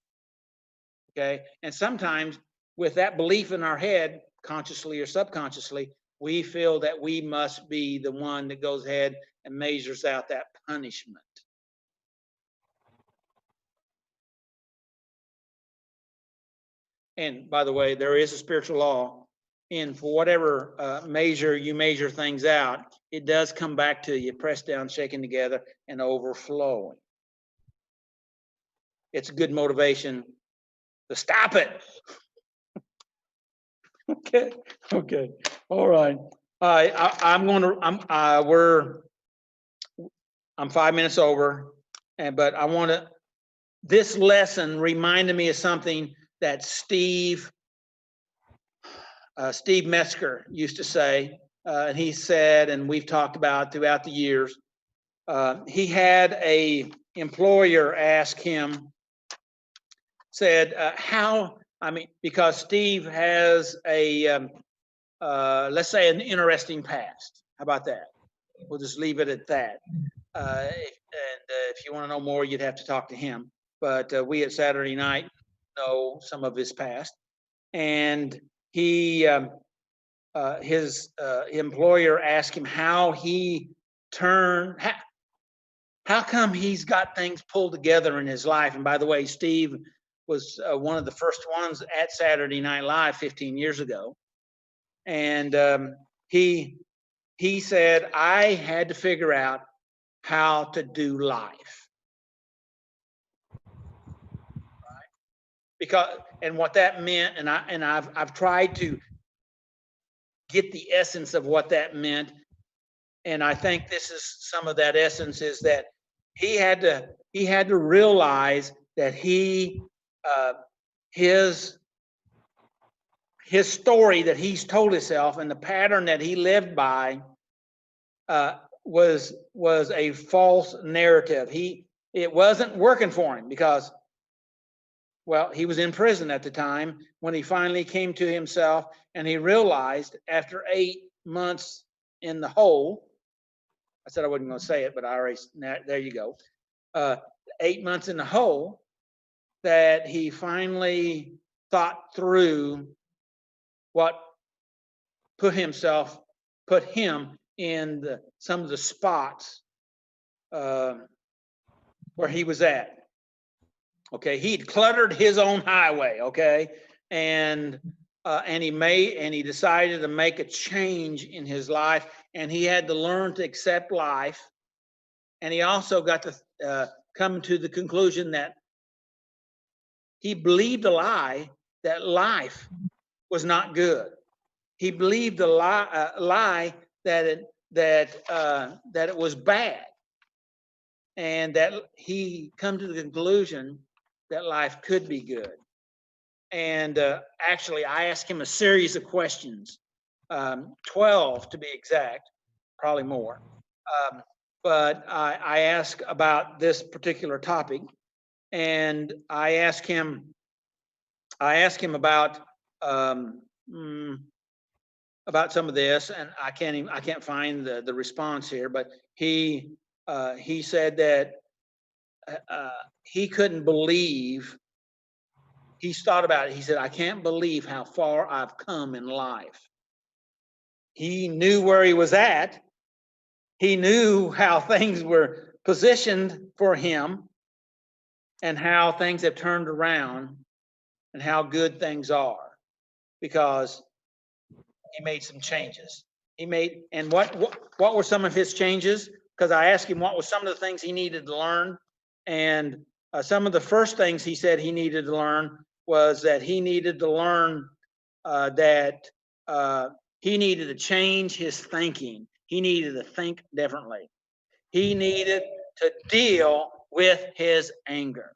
Okay. And sometimes with that belief in our head, consciously or subconsciously, we feel that we must be the one that goes ahead and measures out that punishment. And by the way, there is a spiritual law, and for whatever measure you measure things out, it does come back to you, pressed down, shaken together, and overflowing. It's a good motivation to stop it. Okay. All right. I'm 5 minutes over, but I want to. This lesson reminded me of something that Steve Metzger used to say, and he said, and we've talked about throughout the years. He had a employer ask him, said, how? I mean, because Steve has a let's say an interesting past. How about that? We'll just leave it at that. If you want to know more, you'd have to talk to him. But we at Saturday Night know some of his past. And his employer asked him how he turned, how come he's got things pulled together in his life. And by the way, Steve was one of the first ones at Saturday Night Live 15 years ago. And he said, I had to figure out how to do life. Right? Because, and what that meant, and I've tried to get the essence of what that meant, and I think this is some of that essence, is that he had to realize that his story that he's told himself and the pattern that he lived by was a false narrative. It wasn't working for him because, well, he was in prison at the time when he finally came to himself, and he realized after 8 months in the hole, I said I wasn't going to say it, but I already, there you go. 8 months in the hole, that he finally thought through what put him in some of the spots where he was at. Okay, he'd cluttered his own highway. Okay, and he decided to make a change in his life, and he had to learn to accept life. And he also got to come to the conclusion that he believed a lie that life was not good. He believed a lie that it was bad, and that he come to the conclusion that life could be good. And actually, I asked him a series of questions, 12 to be exact, probably more. But I asked about this particular topic, and I asked him about some of this, and I can't find the response here, but he said that he couldn't believe. He's thought about it. He said, I can't believe how far I've come in life. He knew where he was at. He knew how things were positioned for him and how things have turned around and how good things are, because he made some changes. And what were some of his changes? Because I asked him what were some of the things he needed to learn. And some of the first things he said he needed to learn was that he needed to learn that he needed to change his thinking. He needed to think differently. He needed to deal with his anger.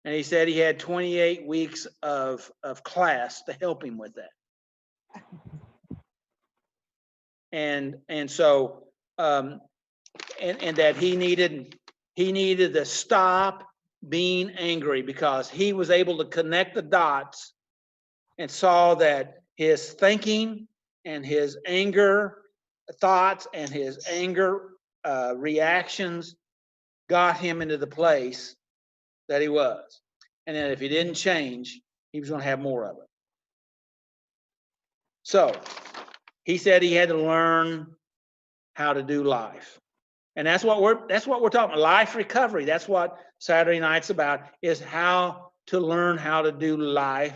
And he said he had 28 weeks of class to help him with that. and so and that he needed to stop being angry, because he was able to connect the dots and saw that his thinking and his anger thoughts and his anger reactions got him into the place that he was, and that if he didn't change, he was going to have more of it. So he said he had to learn how to do life. And that's what we're talking about, life recovery. That's what Saturday night's about, is how to learn how to do life.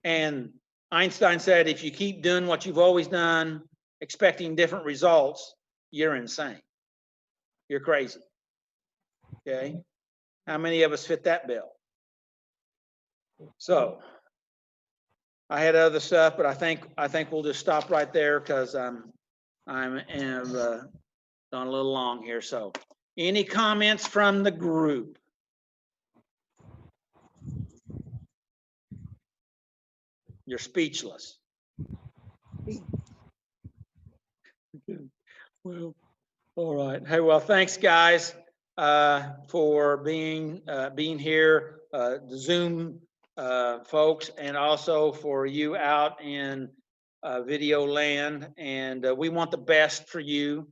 And Einstein said, if you keep doing what you've always done, expecting different results, you're insane. You're crazy. Okay? How many of us fit that bill? So I had other stuff, but I think we'll just stop right there, because I'm gone a little long here. So any comments from the group? You're speechless. Well, all right. Hey, well, thanks guys for being here, the Zoom folks, and also for you out in video land. And we want the best for you.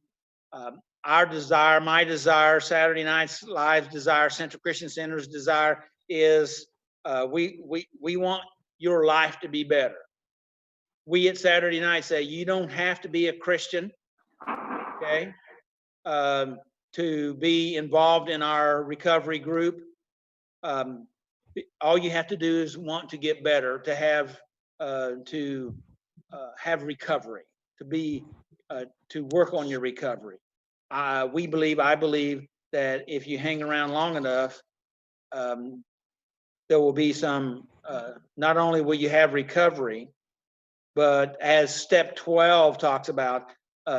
Our desire, my desire, Saturday Night's Live desire, Central Christian Center's desire is we want your life to be better. We at Saturday Night say you don't have to be a Christian, okay, to be involved in our recovery group. All you have to do is want to get better, to have recovery, to work on your recovery. I believe that if you hang around long enough, there will be some, not only will you have recovery, but as step 12 talks about,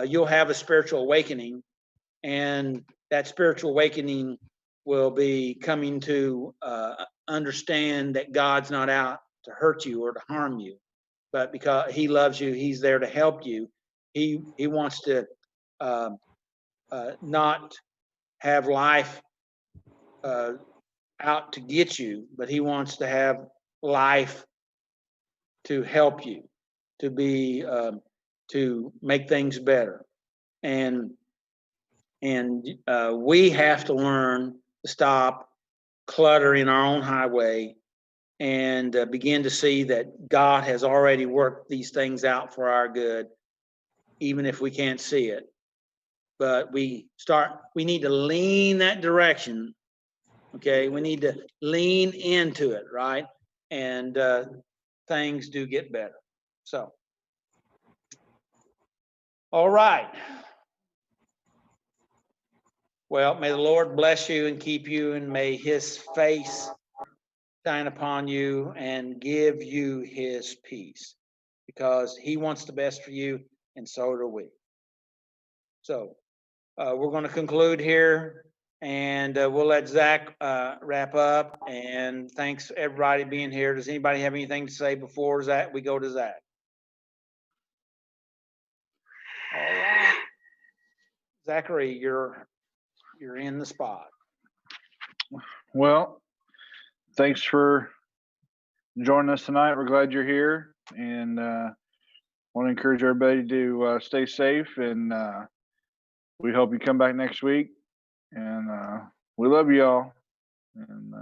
you'll have a spiritual awakening, and that spiritual awakening will be coming to understand that God's not out to hurt you or to harm you, but because he loves you, he's there to help you. He wants to not have life out to get you, but he wants to have life to help you, to be to make things better. And we have to learn to stop cluttering our own highway and begin to see that God has already worked these things out for our good, even if we can't see it. But we need to lean that direction. Okay, we need to lean into it, right? And things do get better. So, all right. Well, may the Lord bless you and keep you, and may his face shine upon you and give you his peace, because he wants the best for you, and so do we. So we're going to conclude here, and we'll let Zach wrap up. And thanks everybody being here. Does anybody have anything to say before Zach? We go to Zach. All right, Zachary, you're in the spot. Well, thanks for joining us tonight. We're glad you're here, and want to encourage everybody to stay safe, and we hope you come back next week. And we love you all, and